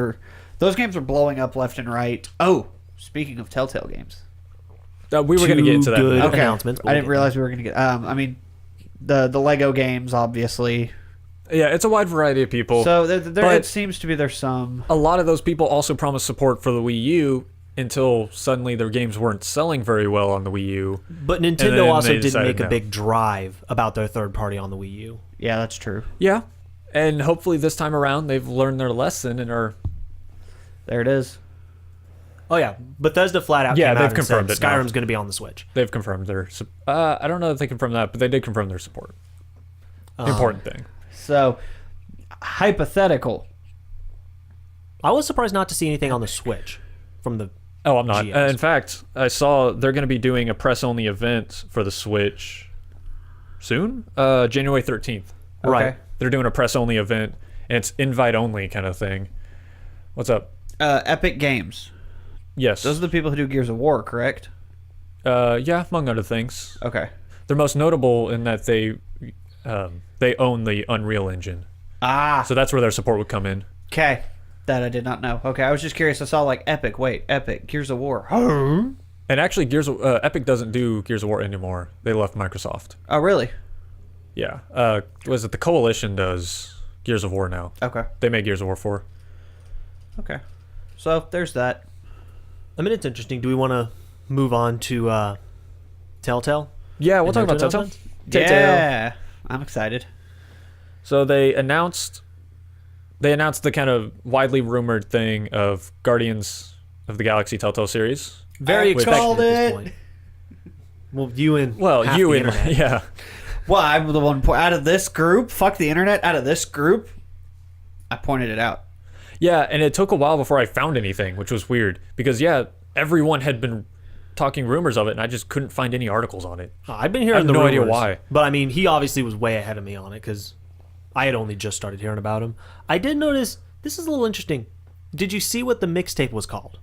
games are blowing up left and right. Oh, speaking of Telltale Games. We were going to get into that. Good Okay. announcements. but I we'll didn't get realize we were going to get. I mean, the Lego games, obviously. Yeah, it's a wide variety of people. So but it seems to be there's some. a lot of those people also promised support for the Wii U until suddenly their games weren't selling very well on the Wii U. But then Nintendo also they didn't decided make a no. big drive about their third party on the Wii U. Yeah, that's true. Yeah, and hopefully this time around they've learned their lesson and are. There it is. Oh yeah, Bethesda flat out Yeah, came out they've and said confirmed it now. Skyrim's going to be on the Switch. They've confirmed their. I don't know if they confirmed that, but they did confirm their support. Important thing. So, hypothetical. I was surprised not to see anything on the Switch from the. Oh, I'm not. GMs. In fact, I saw they're going to be doing a press-only event for the Switch soon, January 13th. Right. Okay. They're doing a press-only event, and it's invite-only kind of thing. What's up? Epic Games. Yes. Those are the people who do Gears of War, correct? Yeah, among other things. Okay. They're most notable in that they own the Unreal Engine, Ah. so that's where their support would come in. Okay. That I did not know. Okay, I was just curious. I saw like Epic. Wait, Epic Gears of War. And actually, Epic doesn't do Gears of War anymore. They left Microsoft. Oh, really? Yeah. Was it the Coalition does Gears of War now? Okay. They made Gears of War 4. Okay. So there's that. I mean, it's interesting. Do we want to move on to Telltale? Yeah, we'll talk And about their Telltale. Yeah, I'm excited. So they announced the kind of widely rumored thing of Guardians of the Galaxy Telltale series. Very I expected called at this it. point. Well, you and Well, half you the and internet. yeah. Well, I'm the one out of this group. Fuck the internet. Out of this group, I pointed it out. Yeah, and it took a while before I found anything, which was weird because everyone had been talking rumors of it, and I just couldn't find any articles on it. I've been I hearing have the no rumors, idea why. But I mean, he obviously was way ahead of me on it because I had only just started hearing about him. I did notice this is a little interesting. Did you see what the mixtape was called?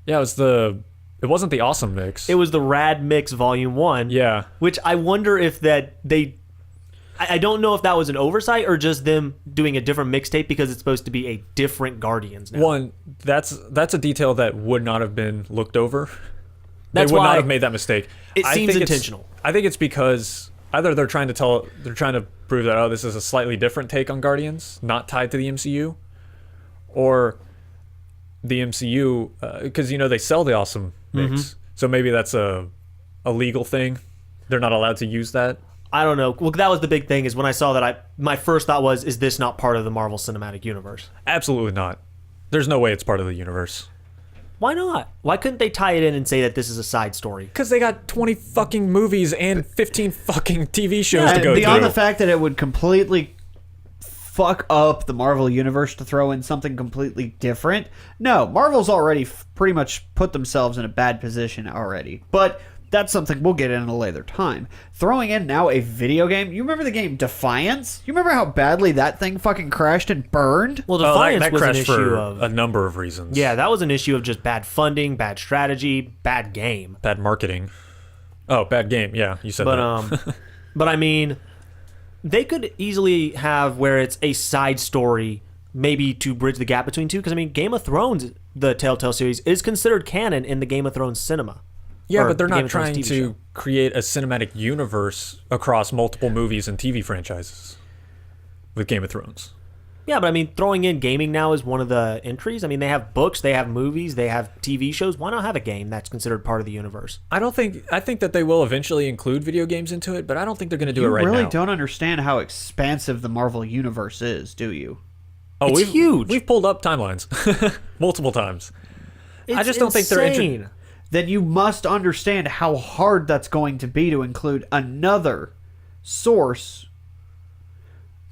Yeah, it wasn't the Awesome Mix. It was the Rad Mix Volume 1. Yeah. Which I wonder if that they... I don't know if that was an oversight or just them doing a different mixtape because it's supposed to be a different Guardians now. One, that's a detail that would not have been looked over. That's they would why not have made that mistake. it I seems think it's- intentional. I think it's because either they're trying to prove that this is a slightly different take on Guardians, not tied to the MCU, or the MCU because they sell the Awesome Mix, so maybe that's a legal thing. They're not allowed to use that. I don't know. Well, that was the big thing is when I saw that, my first thought was, is this not part of the Marvel Cinematic Universe? Absolutely not. There's no way it's part of the universe. Why not? Why couldn't they tie it in and say that this is a side story? Because they got 20 fucking movies and 15 fucking TV shows to go Beyond through. the fact that it would completely fuck up the Marvel universe to throw in something completely different. No, Marvel's already pretty much put themselves in a bad position already. But that's something we'll get in at a later time. Throwing in now a video game. You remember the game Defiance? You remember how badly that thing fucking crashed and burned? Well, Oh, Defiance that was an crashed issue for of... a number of reasons. Yeah, that was an issue of just bad funding, bad strategy, bad game. Bad marketing. Oh, bad game. Yeah, you said But that. but I mean, they could easily have where it's a side story, maybe to bridge the gap between two. Because I mean, Game of Thrones, the Telltale series, is considered canon in the Game of Thrones cinema. Yeah, Or but they're Game not of Thrones trying TV to show. create a cinematic universe across multiple movies and TV franchises with Game of Thrones. Yeah, but I mean, throwing in gaming now is one of the entries. I mean, they have books, they have movies, they have TV shows. Why not have a game that's considered part of the universe? I think that they will eventually include video games into it, but I don't think they're going to do You it right really now. don't understand how expansive the Marvel universe is, do you? Oh, It's huge. We've pulled up timelines multiple times. I just don't think they're insane. Then you must understand how hard that's going to be to include another source.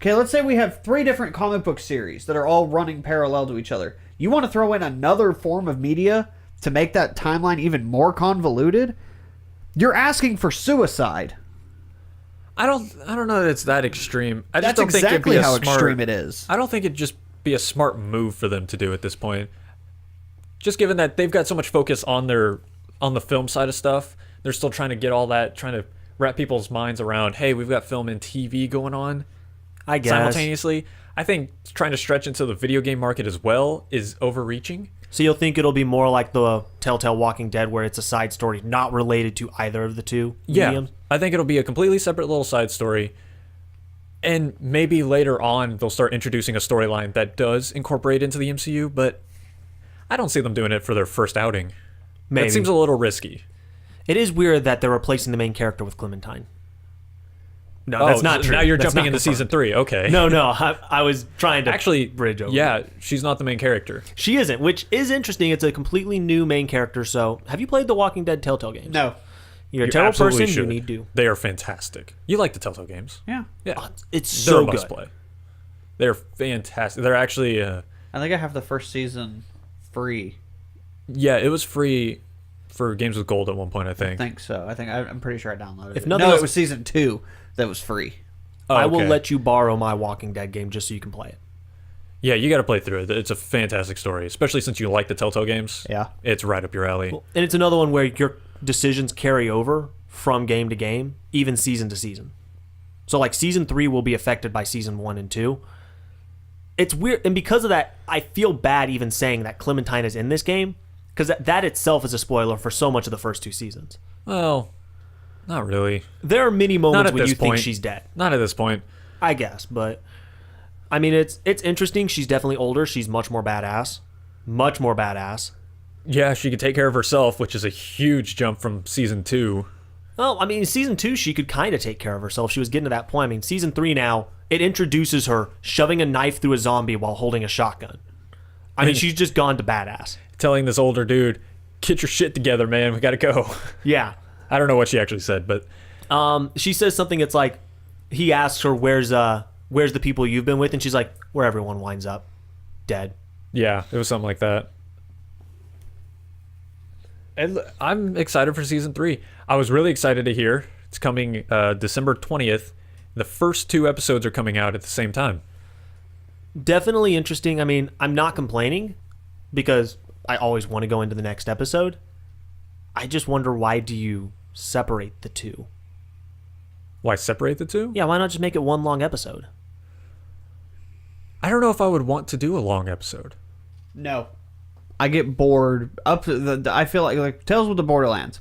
Okay, let's say we have 3 different comic book series that are all running parallel to each other. You want to throw in another form of media to make that timeline even more convoluted? You're asking for suicide. I don't know that it's that extreme. I just That's don't think it'd exactly be a how smart, extreme it is. I don't think it'd just be a smart move for them to do at this point. Just given that they've got so much focus on the film side of stuff, they're still trying to get all that, trying to wrap people's minds around, hey, we've got film and TV going on I guess. simultaneously. I think trying to stretch into the video game market as well is overreaching. So you'll think it'll be more like the Telltale Walking Dead, where it's a side story not related to either of the two Yeah, mediums? I think it'll be a completely separate little side story. And maybe later on they'll start introducing a storyline that does incorporate into the MCU, but I don't see them doing it for their first outing. Maybe. That seems a little risky. It is weird that they're replacing the main character with Clementine. No, that's not true. Now you're That's jumping not into confirmed. season 3. Okay. No, I was trying to Actually, bridge over. yeah, she's not the main character. She isn't, which is interesting. It's a completely new main character. So, have you played the Walking Dead Telltale games? No. You're a You terrible absolutely person. should. You need to. They are fantastic. You like the Telltale games? Yeah. Yeah. It's They're so a must good. play. They're fantastic. They're actually, I think I have the first season free. yeah, it was free for Games with Gold at one point, I I think. think so. I'm pretty sure I downloaded If it. nothing No, else- it was season 2 that was free. Oh, I will okay. let you borrow my Walking Dead game just so you can play it. Yeah, you got to play through it. It's a fantastic story, especially since you like the Telltale games. Yeah. It's right up your alley. And it's another one where your decisions carry over from game to game, even season to season. So like season 3 will be affected by season 1 and 2. It's weird, and because of that, I feel bad even saying that Clementine is in this game, because that itself is a spoiler for so much of the first 2 seasons. Well, not really. There are many moments at when this you think point. she's dead, Not at this point. I guess, but I mean it's interesting. She's definitely older. She's much more badass. Much more badass. Yeah, she could take care of herself, which is a huge jump from season 2. Well, I mean, season 2, she could kind of take care of herself. She was getting to that point. I mean, season 3 now, it introduces her shoving a knife through a zombie while holding a shotgun. I mean, she's just gone to badass. Telling this older dude, get your shit together, man. We got to go. Yeah. I don't know what she actually said, but She says something. It's like, he asks her, where's the people you've been with? And she's like, where everyone winds up. Dead. yeah, it was something like that. And I'm excited for season 3. I was really excited to hear it's coming December 20th. The first 2 episodes are coming out at the same time. Definitely interesting. I mean, I'm not complaining because I always want to go into the next episode. I just wonder, why do you separate the 2? Why separate the 2? Yeah, why not just make it one long episode? I don't know if I would want to do a long episode. No. I get bored. I feel like Tales with the Borderlands.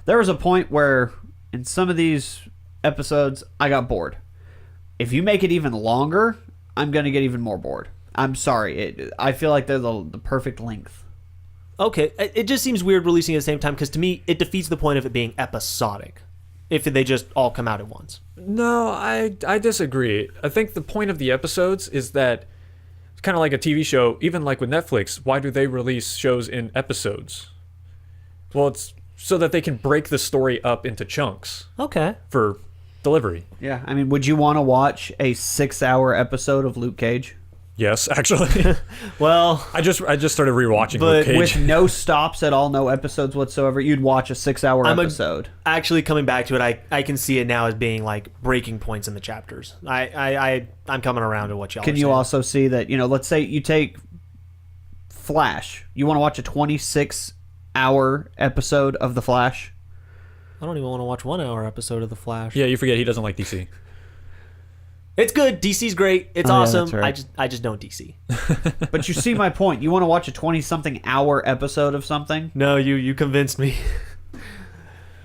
There was a point where in some of these episodes I got bored. If you make it even longer, I'm going to get even more bored. I'm sorry. I feel like they're the perfect length. Okay, it just seems weird releasing at the same time because to me it defeats the point of it being episodic if they just all come out at once. No, I disagree. I think the point of the episodes is that it's kind of like a TV show, even like with Netflix. Why do they release shows in episodes? Well, it's so that they can break the story up into chunks Okay. for delivery. Yeah, I mean, would you want to watch a 6-hour episode of Luke Cage? Yes, actually. Well, I just started rewatching But Luke Cage. With no stops at all, no episodes whatsoever, you'd watch a 6-hour episode. actually coming back to it, I can see it now as being like breaking points in the chapters. I'm coming around to what y'all Can are you saying. also see that, let's say you take Flash. You want to watch a 26-hour episode of The Flash? I don't even want to watch 1 hour episode of The Flash. Yeah, you forget he doesn't like DC. It's good. DC's great. It's Oh, yeah, awesome. that's right. I just don't DC. But you see my point. You want to watch a 20-something hour episode of something? No, you convinced me.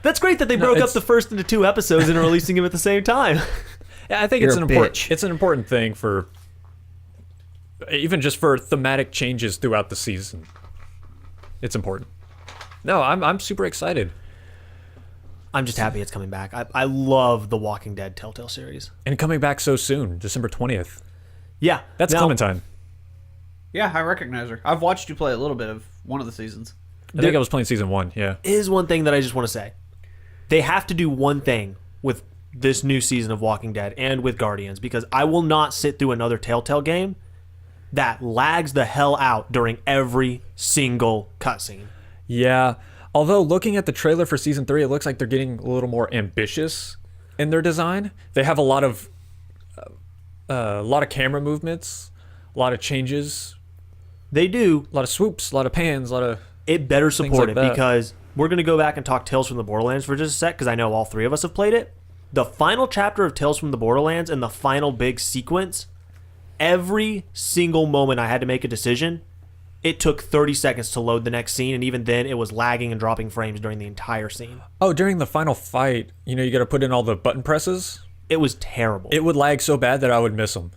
That's great that they broke up it's- the first into 2 episodes and are releasing them at the same time. Yeah, I think You're it's a an important. bitch. It's an important thing for even just for thematic changes throughout the season. It's important. No, I'm super excited. I'm just happy it's coming back. I love the Walking Dead Telltale series. And coming back so soon, December 20th. Yeah, That's now, Clementine. Yeah, I recognize her. I've watched you play a little bit of one of the seasons. I think I was playing season 1, yeah. Is one thing that I just want to say. They have to do one thing with this new season of Walking Dead and with Guardians, because I will not sit through another Telltale game that lags the hell out during every single cutscene. Yeah. Although looking at the trailer for season 3, it looks like they're getting a little more ambitious in their design. They have a lot of camera movements, a lot of changes, They do. a lot of swoops, a lot of pans, a lot of It better support like it that. because we're going to go back and talk Tales from the Borderlands for just a sec because I know all 3 of us have played it. The final chapter of Tales from the Borderlands and the final big sequence, every single moment I had to make a decision, it took 30 seconds to load the next scene, and even then it was lagging and dropping frames during the entire scene. Oh, during the final fight, you got to put in all the button presses. It was terrible. It would lag so bad that I would miss them.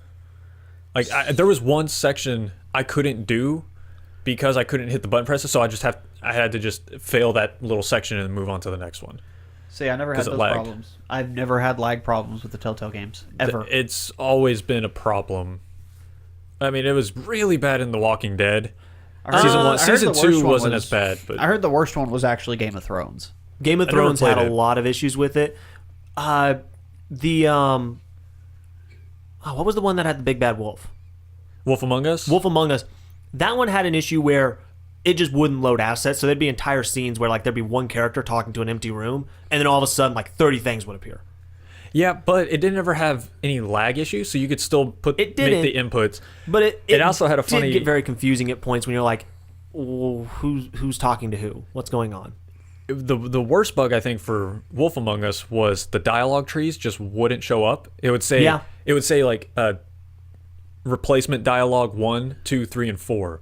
Like there was one section I couldn't do because I couldn't hit the button presses, so I had to just fail that little section and move on to the next one. See, I never had those problems. I've never had lag problems with the Telltale games ever. It's always been a problem. I mean, it was really bad in The Walking Dead. Season 2 wasn't as bad, but I heard the worst one was actually Game of Thrones. Game of Thrones had a lot of issues with it. What was the one that had the big bad wolf? Wolf Among Us? Wolf Among Us. That one had an issue where it just wouldn't load assets, so there'd be entire scenes where like there'd be one character talking to an empty room, and then all of a sudden like 30 things would appear. Yeah, but it didn't ever have any lag issues, so you could still make the inputs. But it also had a funny. Did get very confusing at points when you're like, well, who's talking to who? What's going on? The worst bug I think for Wolf Among Us was the dialogue trees just wouldn't show up. It would say like replacement dialogue 1, 2, 3, and 4.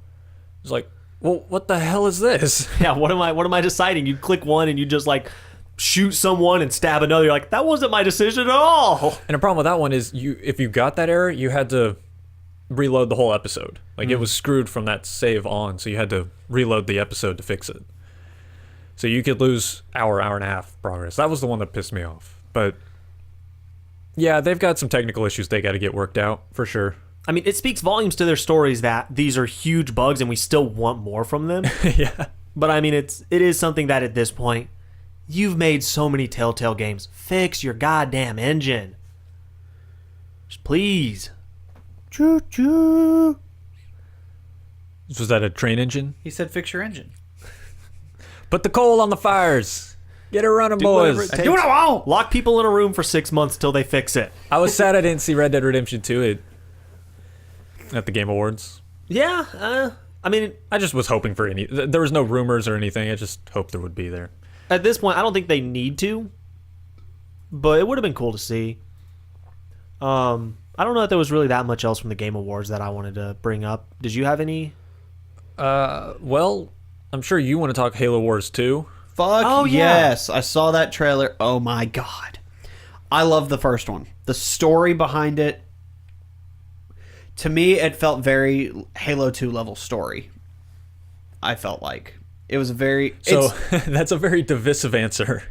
It's like, well, what the hell is this? Yeah, what am I deciding? You click one and you just like shoot someone and stab another. You're like, that wasn't my decision at all. And the problem with that one is if you got that error, you had to reload the whole episode. Like it was screwed from that save on, so you had to reload the episode to fix it. So you could lose hour and a half progress. That was the one that pissed me off. But yeah, they've got some technical issues they got to get worked out for sure. I mean, it speaks volumes to their stories that these are huge bugs and we still want more from them. Yeah. But I mean, it is something that at this point, you've made so many Telltale games. Fix your goddamn engine. Just please. Choo choo. Was that a train engine? He said fix your engine. Put the coal on the fires. Get it running, boys. Do what I want. Lock people in a room for 6 months till they fix it. I was sad I didn't see Red Dead Redemption 2 at the Game Awards. Yeah, I mean, I just was hoping for there was no rumors or anything. I just hoped there would be there. At this point, I don't think they need to, but it would have been cool to see. I don't know if there was really that much else from the Game Awards that I wanted to bring up. Did you have any? Well, I'm sure you want to talk Halo Wars 2. Fuck yes. I saw that trailer. Oh my god. I love the first one. The story behind it, to me, it felt very Halo 2 level story. I felt like. It was very... that's a very divisive answer.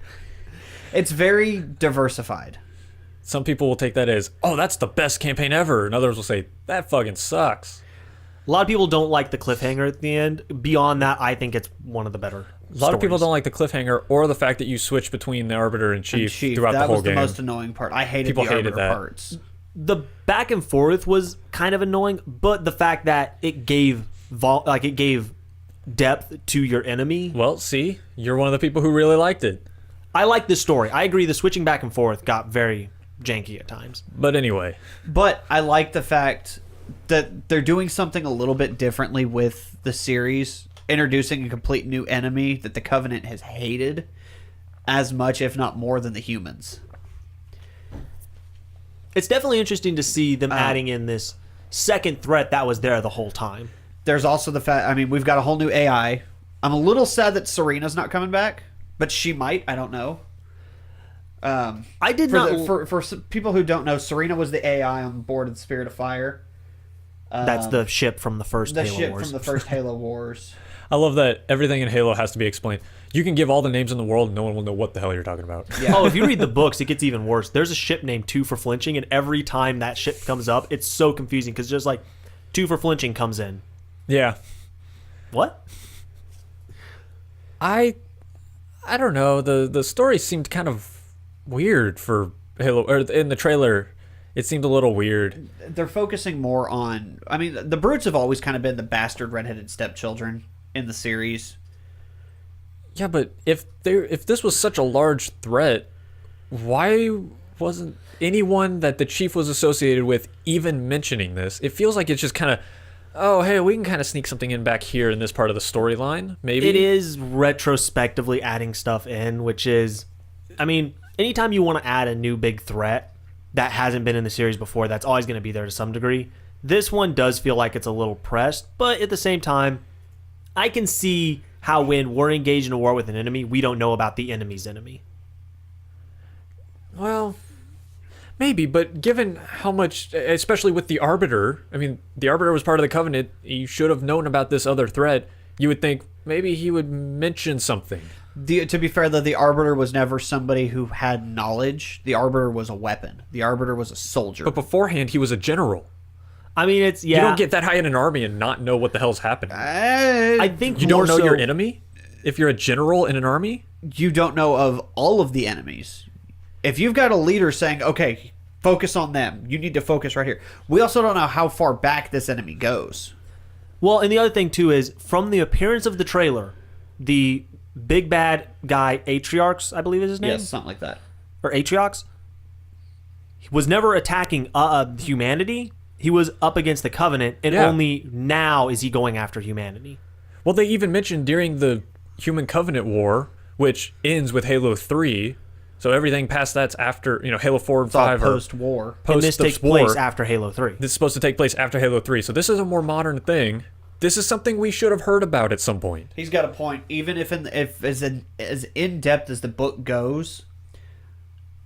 It's very diversified. Some people will take that as, oh, that's the best campaign ever. And others will say, that fucking sucks. A lot of people don't like the cliffhanger at the end. Beyond that, I think it's one of the better A lot of people don't like the cliffhanger or the fact that you switch between the Arbiter and Chief throughout the whole game. That was the most annoying part. I hated the Arbiter parts. The back and forth was kind of annoying, but the fact that it gave depth to your enemy. Well, see, you're one of the people who really liked it. I like this story. I agree the switching back and forth got very janky at times. But anyway. But I like the fact that they're doing something a little bit differently with the series, introducing a complete new enemy that the Covenant has hated as much, if not more, than the humans. It's definitely interesting to see them adding in this second threat that was there the whole time. There's also the fact, I mean, we've got a whole new AI. I'm a little sad that Serena's not coming back, but she might. I don't know. For people who don't know, Serena was the AI on board of the Spirit of Fire. That's the ship from the first Halo Wars. From the first Halo Wars. I love that everything in Halo has to be explained. You can give all the names in the world and no one will know what the hell you're talking about. Yeah. Oh, if you read the books, it gets even worse. There's a ship named 2 for Flinching, and every time that ship comes up, it's so confusing because just like 2 for Flinching comes in. Yeah. What? I don't know. The story seemed kind of weird for Halo, or in the trailer. It seemed a little weird. They're focusing more on... I mean, the Brutes have always kind of been the bastard redheaded stepchildren in the series. Yeah, but if this was such a large threat, why wasn't anyone that the Chief was associated with even mentioning this? It feels like it's just kind of, oh, hey, we can kind of sneak something in back here in this part of the storyline, maybe? It is retrospectively adding stuff in, which is... I mean, anytime you want to add a new big threat that hasn't been in the series before, that's always going to be there to some degree. This one does feel like it's a little pressed, but at the same time, I can see how when we're engaged in a war with an enemy, we don't know about the enemy's enemy. Well, Maybe, but given how much, especially with the Arbiter, I mean, the Arbiter was part of the Covenant. You should have known about this other threat. You would think maybe he would mention something. To be fair, though, the Arbiter was never somebody who had knowledge. The Arbiter was a weapon. The Arbiter was a soldier. But beforehand, he was a general. I mean, it's yeah. You don't get that high in an army and not know what the hell's happening. I think You more don't know so, your enemy? If you're a general in an army? You don't know of all of the enemies. If you've got a leader saying, okay, focus on them, you need to focus right here. We also don't know how far back this enemy goes. Well, and the other thing too is from the appearance of the trailer, the big bad guy Atriox, I believe is his name, Yes, something like that. or Atriox, was never attacking humanity. He was up against the Covenant, and Yeah. only now is he going after humanity. Well, they even mentioned during the Human Covenant War, which ends with Halo 3, so everything past that's after, Halo 4 and It's all 5 are post-war. And post this the takes war. place after Halo 3. This is supposed to take place after Halo 3, so this is a more modern thing. This is something we should have heard about at some point. He's got a point. Even if as in depth as the book goes,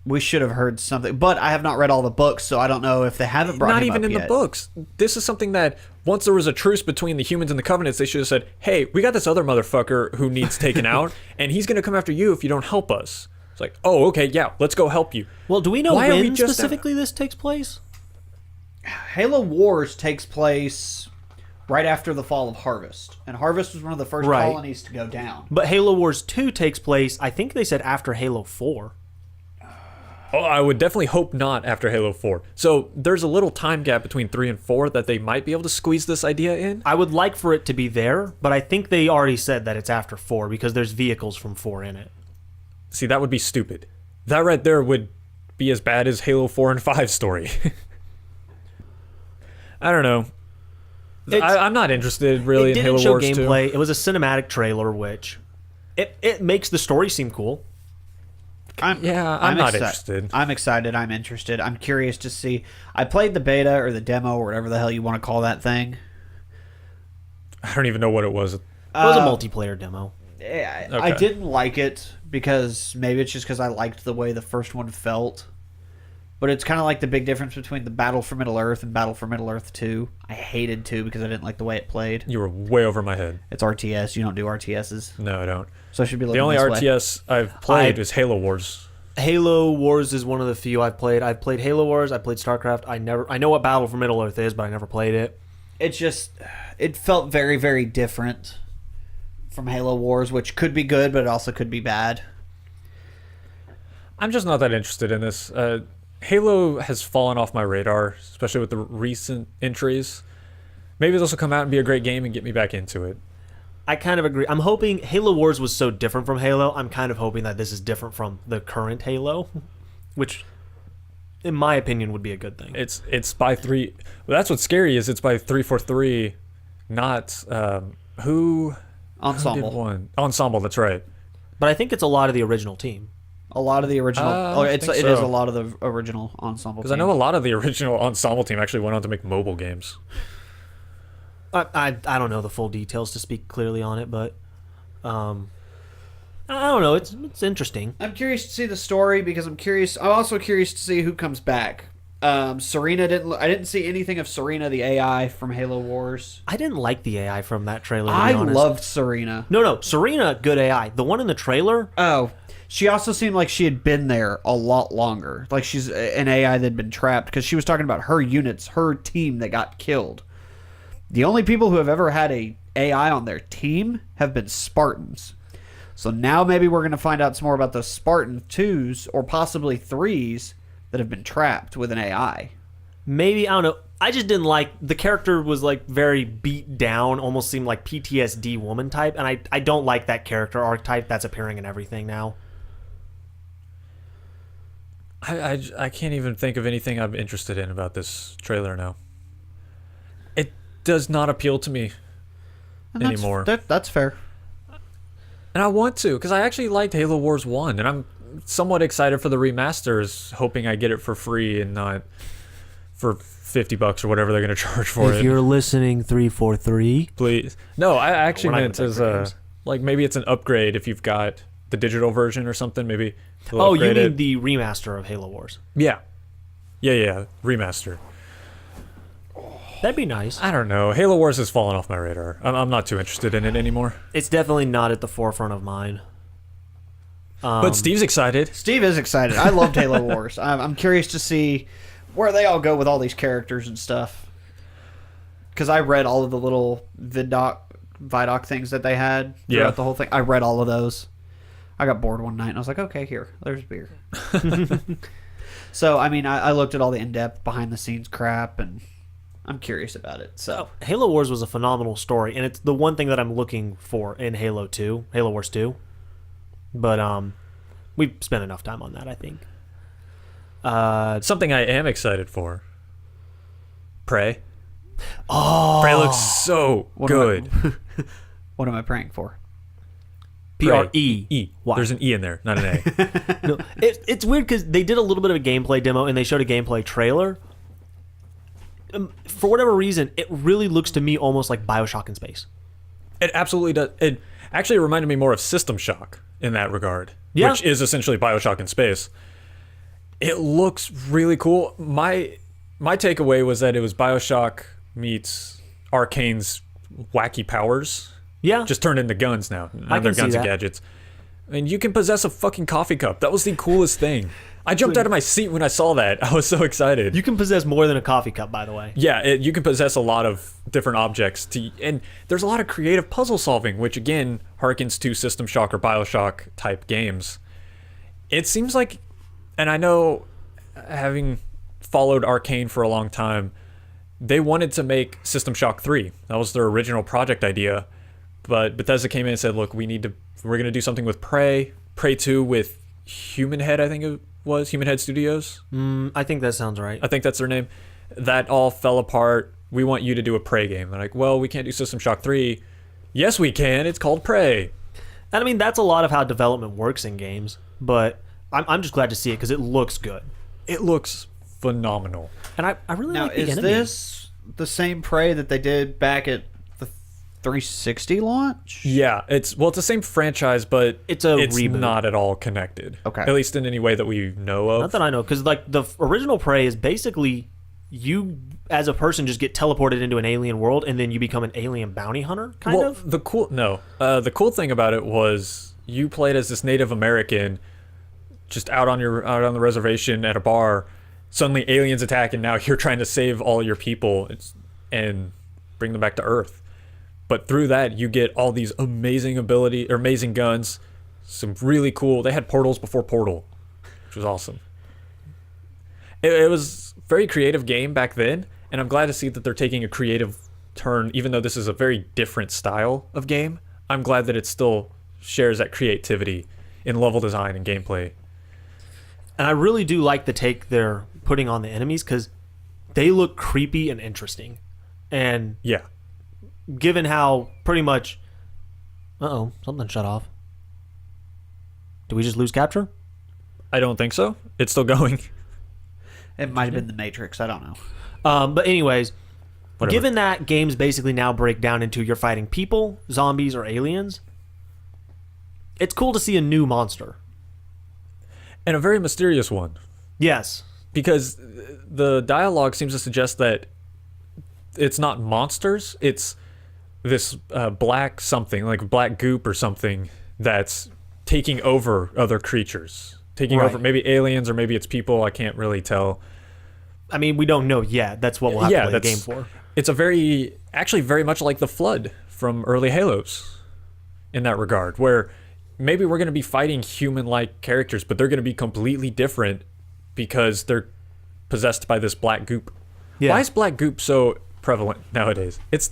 we should have heard something. But I have not read all the books, so I don't know if they haven't brought Not him even up in the yet. books. This is something that once there was a truce between the humans and the Covenants, they should have said, hey, we got this other motherfucker who needs taken out, and he's going to come after you if you don't help us. It's like, oh, okay, yeah, let's go help you. Well, do we know Why are we when just- specifically this takes place? Halo Wars takes place right after the fall of Harvest. And Harvest was one of the first Right. colonies to go down. But Halo Wars 2 takes place, I think they said after Halo 4. Oh, I would definitely hope not after Halo 4. So there's a little time gap between 3 and 4 that they might be able to squeeze this idea in. I would like for it to be there, but I think they already said that it's after 4 because there's vehicles from 4 in it. See, that would be stupid. That right there would be as bad as Halo 4 and 5 story. I don't know. I'm not interested really It in didn't Halo show Wars 2. gameplay. It was a cinematic trailer, which it makes the story seem cool. I'm not exci- interested. I'm excited. I'm interested. I'm curious to see. I played the beta or the demo or whatever the hell you want to call that thing. I don't even know what it was. It was a multiplayer demo. I Okay. didn't like it because maybe it's just because I liked the way the first one felt. But it's kind of like the big difference between the Battle for Middle-earth and Battle for Middle-earth 2. I hated 2 because I didn't like the way it played. You were way over my head. It's RTS. You don't do RTSs. No, I don't. So I should be The looking only this way. RTS I've played is Halo Wars. Halo Wars is one of the few I've played. I've played Halo Wars. I played StarCraft. I know what Battle for Middle Earth is, but I never played it. It felt very, very different from Halo Wars, which could be good, but it also could be bad. I'm just not that interested in this. Halo has fallen off my radar, especially with the recent entries. Maybe this will come out and be a great game and get me back into it. I kind of agree. I'm hoping Halo Wars was so different from Halo. I'm kind of hoping that this is different from the current Halo, which, in my opinion, would be a good thing. It's by 3. Well, that's what's scary is it's by 343, not who Ensemble. did one Ensemble. That's right. But I think it's a lot of the original team. A lot of the original. I It think is so. a lot of the original Ensemble. Because I know a lot of the original Ensemble team actually went on to make mobile games. I don't know the full details to speak clearly on it, but I don't know. It's interesting. I'm curious to see the story because I'm also curious to see who comes back. Serena I didn't see anything of Serena, the AI from Halo Wars. I didn't like the AI from that trailer. To be I honest. loved Serena. No, Serena, good AI. The one in the trailer, Oh, she also seemed like she had been there a lot longer. Like she's an AI that had been trapped because she was talking about her units, her team that got killed. The only people who have ever had a AI on their team have been Spartans. So now maybe we're going to find out some more about those Spartan 2s or possibly 3s that have been trapped with an AI. maybe, I don't know. I just didn't like the character was like very beat down, almost seemed like PTSD woman type, and I don't like that character archetype that's appearing in everything now. I can't even think of anything I'm interested in about this trailer now. It does not appeal to me And anymore. That's fair. And I want to, because I actually liked Halo Wars 1, and I'm somewhat excited for the remasters, hoping I get it for free and not for $50 or whatever they're going to charge for it. If you're listening, 343. Please. No, I actually We're not meant gonna as pay for games. like maybe it's an upgrade if you've got the digital version or something. Maybe they'll Oh, you upgrade mean it. the remaster of Halo Wars? Yeah. Yeah, remaster. That'd be nice. I don't know. Halo Wars has fallen off my radar. I'm not too interested in it anymore. It's definitely not at the forefront of mine. But Steve's excited. Steve is excited. I loved Halo Wars. I'm curious to see where they all go with all these characters and stuff. Because I read all of the little Vidoc things that they had throughout the whole thing. I read all of those. I got bored one night and I was like, okay, there's beer. So, I mean, I looked at all the in-depth behind-the-scenes crap, and I'm curious about it. So Halo Wars was a phenomenal story, and it's the one thing that I'm looking for in Halo Wars 2. But we've spent enough time on that, I think. Something I am excited for. Prey. Oh, Prey looks so good. what am I praying for? P-R-E. E. Why? There's an E in there, not an A. No, it's weird because they did a little bit of a gameplay demo and they showed a gameplay trailer. For whatever reason, it really looks to me almost like BioShock in space. It absolutely does. It actually reminded me more of System Shock in that regard, which is essentially BioShock in space. It looks really cool. My takeaway was that it was BioShock meets Arcane's wacky powers. Yeah. Just turned into guns now. Now I they're can see guns and that. gadgets. I mean, you can possess a fucking coffee cup. That was the coolest thing. I jumped out of my seat when I saw that. I was so excited. You can possess more than a coffee cup, by the way. Yeah, you can possess a lot of different objects. And there's a lot of creative puzzle solving, which again harkens to System Shock or BioShock type games. It seems like, and I know having followed Arcane for a long time, they wanted to make System Shock 3. That was their original project idea. But Bethesda came in and said, look, we're going to do something with Prey 2 with Human Head, I think it was, Human Head Studios. I think that sounds right. I think that's their name. That all fell apart. We want you to do a Prey game. They're like, well, we can't do System Shock 3. Yes, we can. It's called Prey. And I mean, that's a lot of how development works in games, but I'm just glad to see it because it looks good. It looks phenomenal. And I really Now, like the is enemy. this the same Prey that they did back at the 360 launch? Yeah, it's the same franchise, but It's a reboot. not at all connected. Okay. At least in any way that we know of. Not that I know, because like the original Prey is basically you as a person just get teleported into an alien world and then you become an alien bounty hunter, kind of. The cool thing about it was you played as this Native American, just out on the reservation at a bar. Suddenly aliens attack, and now you're trying to save all your people and bring them back to Earth. But through that, you get all these amazing guns, some really cool. They had portals before Portal, which was awesome. It was a very creative game back then, and I'm glad to see that they're taking a creative turn, even though this is a very different style of game. I'm glad that it still shares that creativity in level design and gameplay. And I really do like the take they're putting on the enemies because they look creepy and interesting. And Yeah. given how pretty much... something shut off. Did we just lose capture? I don't think so. It's still going. It might have been the Matrix. I don't know. But anyways, Whatever. given that games basically now break down into you're fighting people, zombies, or aliens, it's cool to see a new monster. And a very mysterious one. Yes. Because the dialogue seems to suggest that it's not monsters, it's this black something, like black goop or something, that's taking over other creatures. Taking Right. over maybe aliens or maybe it's people, I can't really tell. I mean, we don't know yet. That's what we'll have to play the game for. It's actually very much like the Flood from early Halos in that regard, where maybe we're going to be fighting human-like characters, but they're going to be completely different because they're possessed by this black goop. Yeah. Why is black goop so prevalent nowadays? It's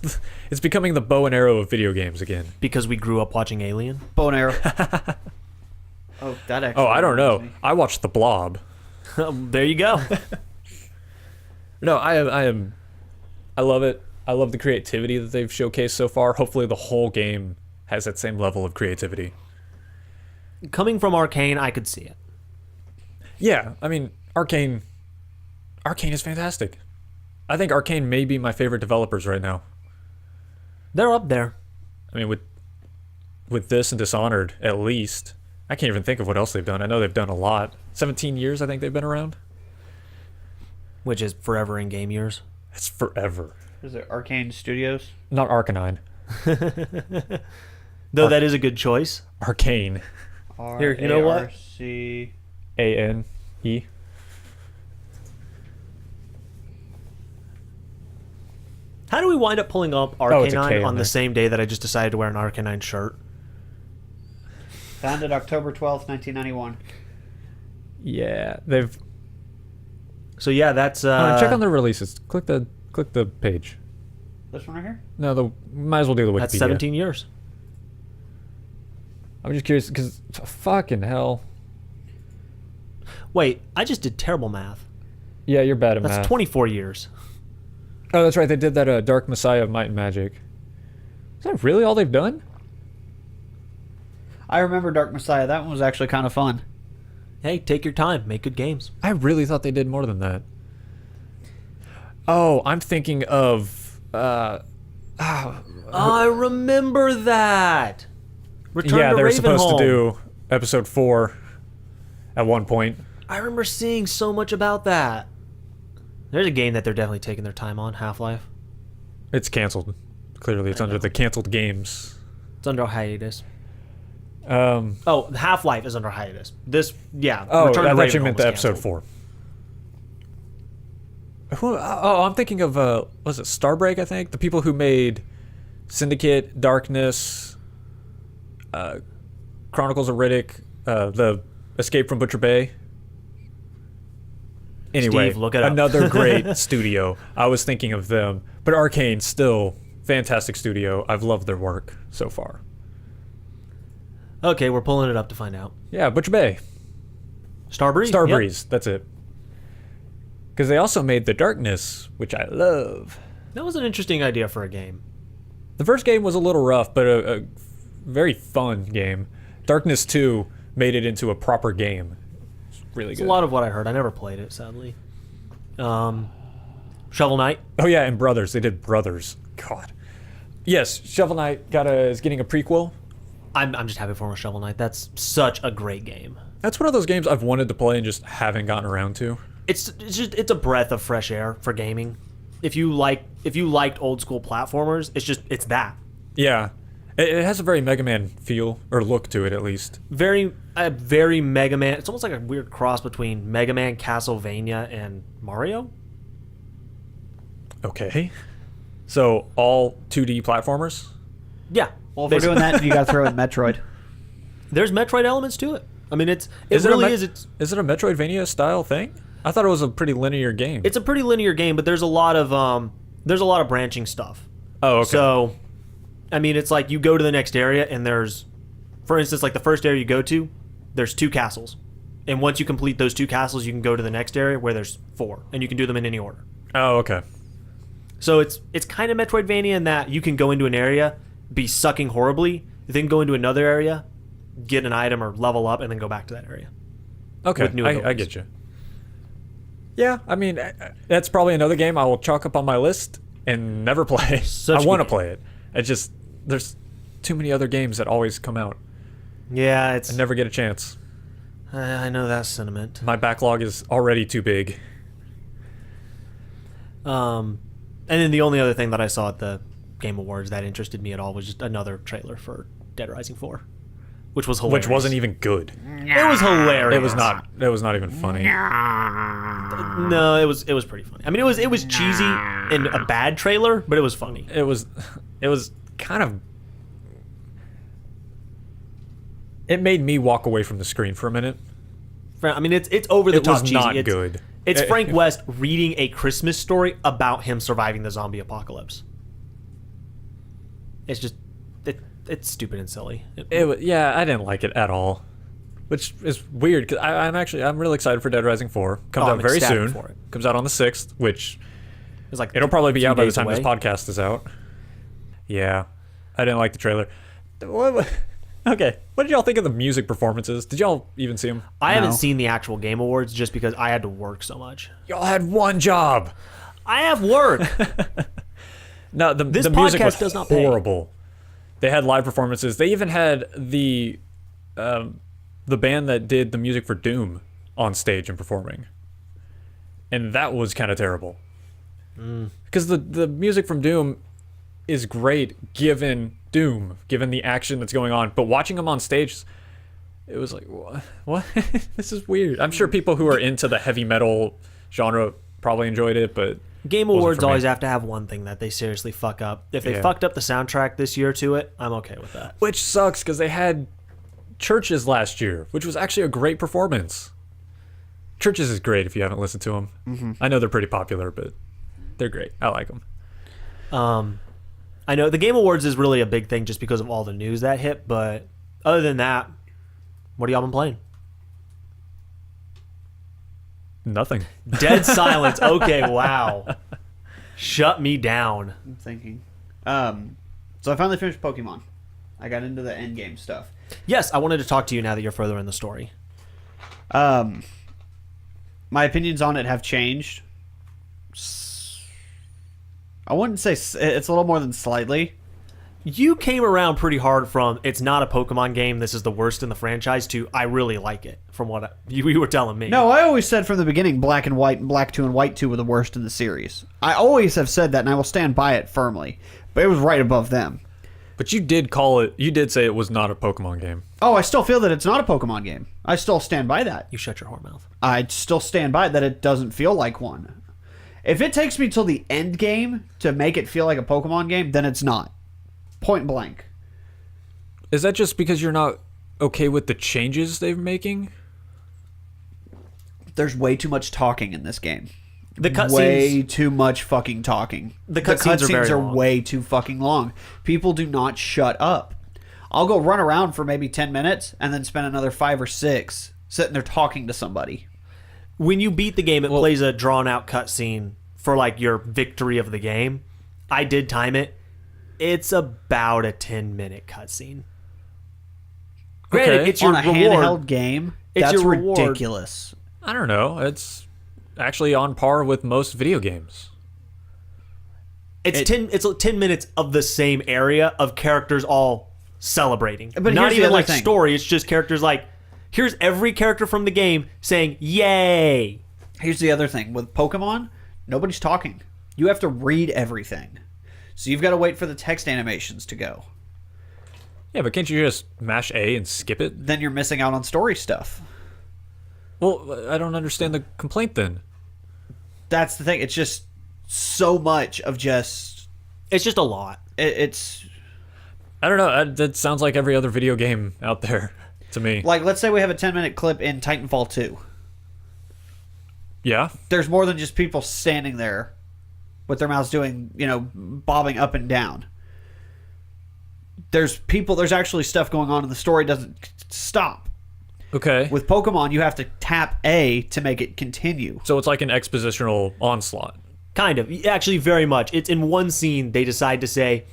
becoming the bow and arrow of video games again. Because we grew up watching Alien. Bow and arrow. Oh, that actually. Oh, I don't know. reminds me. I watched The Blob. There you go. No, I love it. I love the creativity that they've showcased so far. Hopefully the whole game has that same level of creativity. Coming from Arcane, I could see it. Yeah, I mean, Arcane is fantastic. I think Arcane may be my favorite developers right now. They're up there. I mean, with this and Dishonored, at least. I can't even think of what else they've done. I know they've done a lot. 17 years, I think they've been around. which is forever in game years. It's forever. Is it Arcane Studios? Not Arcanine. Though that is a good choice. Arcane. Here, you know what? R-A-R-C... A-N-E. How do we wind up pulling up it's a K Arcanine in on the there. same day that I just decided to wear an Arcanine shirt? Founded October 12th, 1991. Yeah, they've... So yeah, that's check on the releases. Click the page. This one right here? No, might as well do the Wikipedia. that's 17 years. I'm just curious, because fucking hell. Wait, I just did terrible math. Yeah, you're bad at That's math. 24 years. Oh, that's right. They did that Dark Messiah of Might and Magic. Is that really all they've done? I remember Dark Messiah. That one was actually kind of fun. Hey, take your time. Make good games. I really thought they did more than that. Oh, I'm thinking of... I remember that. Return yeah, to they were supposed to Ravenholm. do episode 4 at one point. I remember seeing so much about that. There's a game that they're definitely taking their time on, Half-Life. It's canceled. Clearly, it's under the canceled games. It's under hiatus. Oh, Oh, Half-Life is under hiatus. This, yeah. I Return to thought you Ravenholm meant was the episode canceled. 4. I'm thinking of, was it Starbreak, I think? The people who made Syndicate, Darkness, Chronicles of Riddick, the Escape from Butcher Bay. Anyway, Steve, look it up. another great studio. I was thinking of them. But Arcane, still fantastic studio. I've loved their work so far. Okay, we're pulling it up to find out. Yeah, Butcher Bay. Starbreeze? Starbreeze, Yep. that's it. Because they also made The Darkness, which I love. That was an interesting idea for a game. The first game was a little rough, but a very fun game. Darkness 2 made it into a proper game. It's really It's good. a lot of what I heard. I never played it, sadly. Shovel Knight. Oh yeah, and Brothers. They did Brothers. God. Yes, Shovel Knight is getting a prequel. I'm just happy for him with Shovel Knight. That's such a great game. That's one of those games I've wanted to play and just haven't gotten around to. It's a breath of fresh air for gaming. If you liked old school platformers, it's that. Yeah. It has a very Mega Man feel, or look to it at least. Very Mega Man. It's almost like a weird cross between Mega Man, Castlevania, and Mario. Okay. So, all 2D platformers? Yeah. Well, if we're doing that, you got to throw in Metroid. There's Metroid elements to it. I mean, Is Is a it a Metroidvania style thing? I thought it was a pretty linear game. It's a pretty linear game, but there's a lot of branching stuff. Oh, okay. So, I mean, it's like you go to the next area, and there's, for instance, like the first area you go to, there's 2 castles, and once you complete those 2 castles, you can go to the next area where there's 4, and you can do them in any order. Oh, okay. So it's kind of Metroidvania in that you can go into an area, be sucking horribly, then go into another area, get an item or level up, and then go back to that area. Okay, With new I abilities. get you. Yeah, I mean, that's probably another game I will chalk up on my list and never play. Such I a want to good play it. It's just, there's too many other games that always come out. Yeah, it's. I never get a chance. I know that sentiment. My backlog is already too big. And then the only other thing that I saw at the Game Awards that interested me at all was just another trailer for Dead Rising 4, which was hilarious. Which wasn't even good. It was hilarious. It was not. It was not even funny. No, it was pretty funny. I mean, it was cheesy and a bad trailer, but it was funny. It was kind of. It made me walk away from the screen for a minute. I mean, it's over the It top was cheesy. not It's, good. It's Frank West reading a Christmas story about him surviving the zombie apocalypse. It's just it's stupid and silly. Yeah, I didn't like it at all, which is weird because I'm really excited for Dead Rising 4. Comes Oh, out I'm very ecstatic soon. for it. Comes out on the 6th, which It's like it'll probably be a few out by the days time this away. podcast is out. Yeah, I didn't like the trailer. Okay, what did y'all think of the music performances? Did y'all even see them? I haven't No. seen the actual Game Awards just because I had to work so much. Y'all had one job. I have work. No, This the music podcast was does not pay. horrible. They had live performances. They even had the band that did the music for Doom on stage and performing. and that was kind of terrible. Because the music from Doom is great given the action that's going on, but watching them on stage, it was like, what? This is weird. I'm sure people who are into the heavy metal genre probably enjoyed it, but Game wasn't Awards for me. always have to have one thing that they seriously fuck up. If they Yeah. fucked up the soundtrack this year to it, I'm okay with that. Which sucks because they had Churches last year, which was actually a great performance. Churches is great if you haven't listened to them. Mm-hmm. I know they're pretty popular, but they're great. I like them. I know the Game Awards is really a big thing just because of all the news that hit, but other than that, what have y'all been playing? Nothing. Dead silence. Okay, wow. Shut me down. I'm thinking. So I finally finished Pokemon. I got into the end game stuff. Yes, I wanted to talk to you now that you're further in the story. My opinions on it have changed. I wouldn't say it's a little more than slightly. You came around pretty hard from it's not a Pokemon game, this is the worst in the franchise, to I really like it, from what you were telling me. No, I always said from the beginning Black and White and Black 2 and White 2 were the worst in the series. I always have said that, and I will stand by it firmly. But it was right above them. But you did say it was not a Pokemon game. Oh, I still feel that it's not a Pokemon game. I still stand by that. You shut your whore mouth. I still stand by that it doesn't feel like one. If it takes me till the end game to make it feel like a Pokemon game, then it's not. Point blank. Is that just because you're not okay with the changes they're making? There's way too much talking in this game. The cutscenes, Way too much fucking talking. The cutscenes are very long. way too fucking long. People do not shut up. I'll go run around for maybe 10 minutes and then spend another 5 or 6 sitting there talking to somebody. when you beat the game, it plays a drawn-out cutscene for, like, your victory of the game. I did time it. It's about a 10-minute cutscene. Granted, it's your on a reward. handheld game. It's That's your reward. ridiculous. I don't know. It's actually on par with most video games. It's 10 minutes of the same area of characters all celebrating. But not here's the even other like thing. story. It's just characters like, here's every character from the game saying, yay. Here's the other thing. With Pokemon, nobody's talking. You have to read everything. So you've got to wait for the text animations to go. Yeah, but can't you just mash A and skip it? Then you're missing out on story stuff. Well, I don't understand the complaint then. That's the thing. It's just so much of just... It's just a lot. It's... I don't know. That sounds like every other video game out there to me. Like, let's say we have a 10-minute clip in Titanfall 2. Yeah? There's more than just people standing there with their mouths doing, bobbing up and down. There's actually stuff going on, and the story doesn't stop. Okay. With Pokemon, you have to tap A to make it continue. So it's like an expositional onslaught. Kind of. Actually, very much. It's in one scene, they decide to say,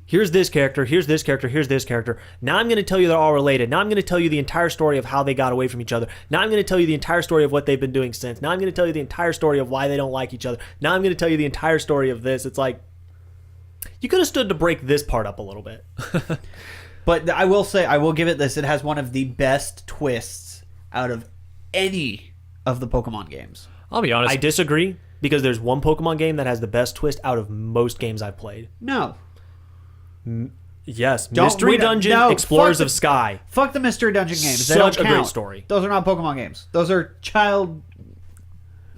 here's this character, here's this character, here's this character. Now I'm going to tell you they're all related. Now I'm going to tell you the entire story of how they got away from each other. Now I'm going to tell you the entire story of what they've been doing since. Now I'm going to tell you the entire story of why they don't like each other. Now I'm going to tell you the entire story of this. It's like, you could have stood to break this part up a little bit. But I will say, I will give it this. It has one of the best twists out of any of the Pokemon games. I'll be honest. I disagree, because there's one Pokemon game that has the best twist out of most games I've played. No. Yes, Don't Mystery read it. Dungeon, No, Explorers fuck of Sky. Fuck the Mystery Dungeon games. They Such don't a great count. story. Those are not Pokemon games. Those are child...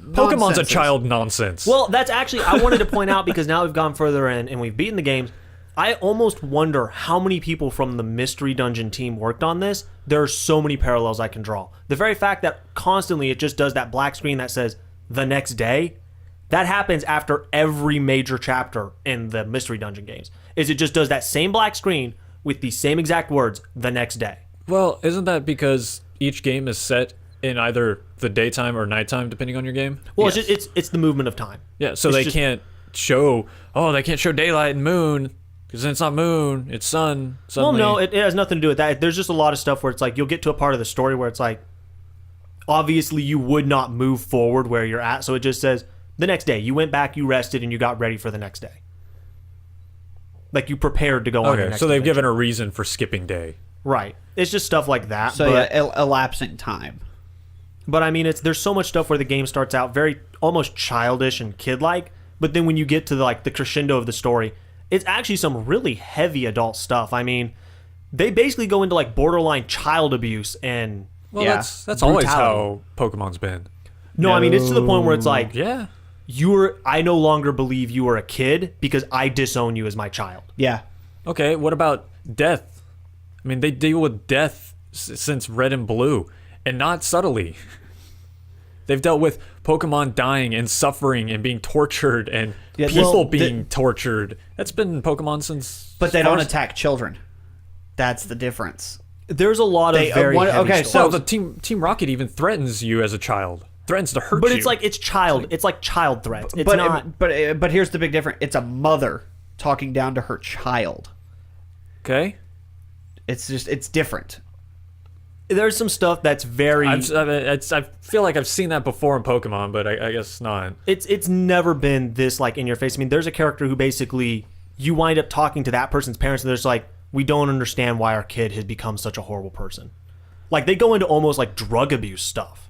Pokemon's a nonsenses. child nonsense. Well, that's actually, I wanted to point out, because now we've gone further in and we've beaten the games, I almost wonder how many people from the Mystery Dungeon team worked on this. There are so many parallels I can draw. The very fact that constantly it just does that black screen that says, the next day, that happens after every major chapter in the Mystery Dungeon games. Is it just does that same black screen with the same exact words, the next day. Well, isn't that because each game is set in either the daytime or nighttime, depending on your game? Well, Yes. it's the movement of time. Yeah, so It's they just- can't show daylight and moon, because then it's not moon, it's sun. Well, Suddenly. no, it has nothing to do with that. There's just a lot of stuff where it's like you'll get to a part of the story where it's like, obviously you would not move forward where you're at, so it just says, the next day. You went back, you rested, and you got ready for the next day. Like you prepared to go on your Okay, next so they've adventure. given a reason for skipping day. Right. It's just stuff like that. So but yeah, elapsing time. But I mean, there's so much stuff where the game starts out very almost childish and kid-like, but then when you get to the crescendo of the story, it's actually some really heavy adult stuff. I mean, they basically go into like borderline child abuse and Well, that's always how Pokemon's been. No, I mean, it's to the point where it's like, Yeah. I no longer believe you are a kid because I disown you as my child. Yeah. Okay, what about death? I mean, they deal with death since Red and Blue, and not subtly. They've dealt with Pokemon dying and suffering and being tortured and people being tortured. That's been Pokemon since... But they don't attack children. That's the difference. There's a lot of very heavy So stories. the Team Rocket even threatens you as a child. Threatens to hurt you. But it's like it's like child threats. It's not. But here's the big difference. It's a mother talking down to her child. Okay. It's different. There's some stuff that's very. I feel like I've seen that before in Pokemon, but I guess not. It's never been this like in your face. I mean, there's a character who basically you wind up talking to that person's parents, and there's like, we don't understand why our kid has become such a horrible person. Like they go into almost like drug abuse stuff.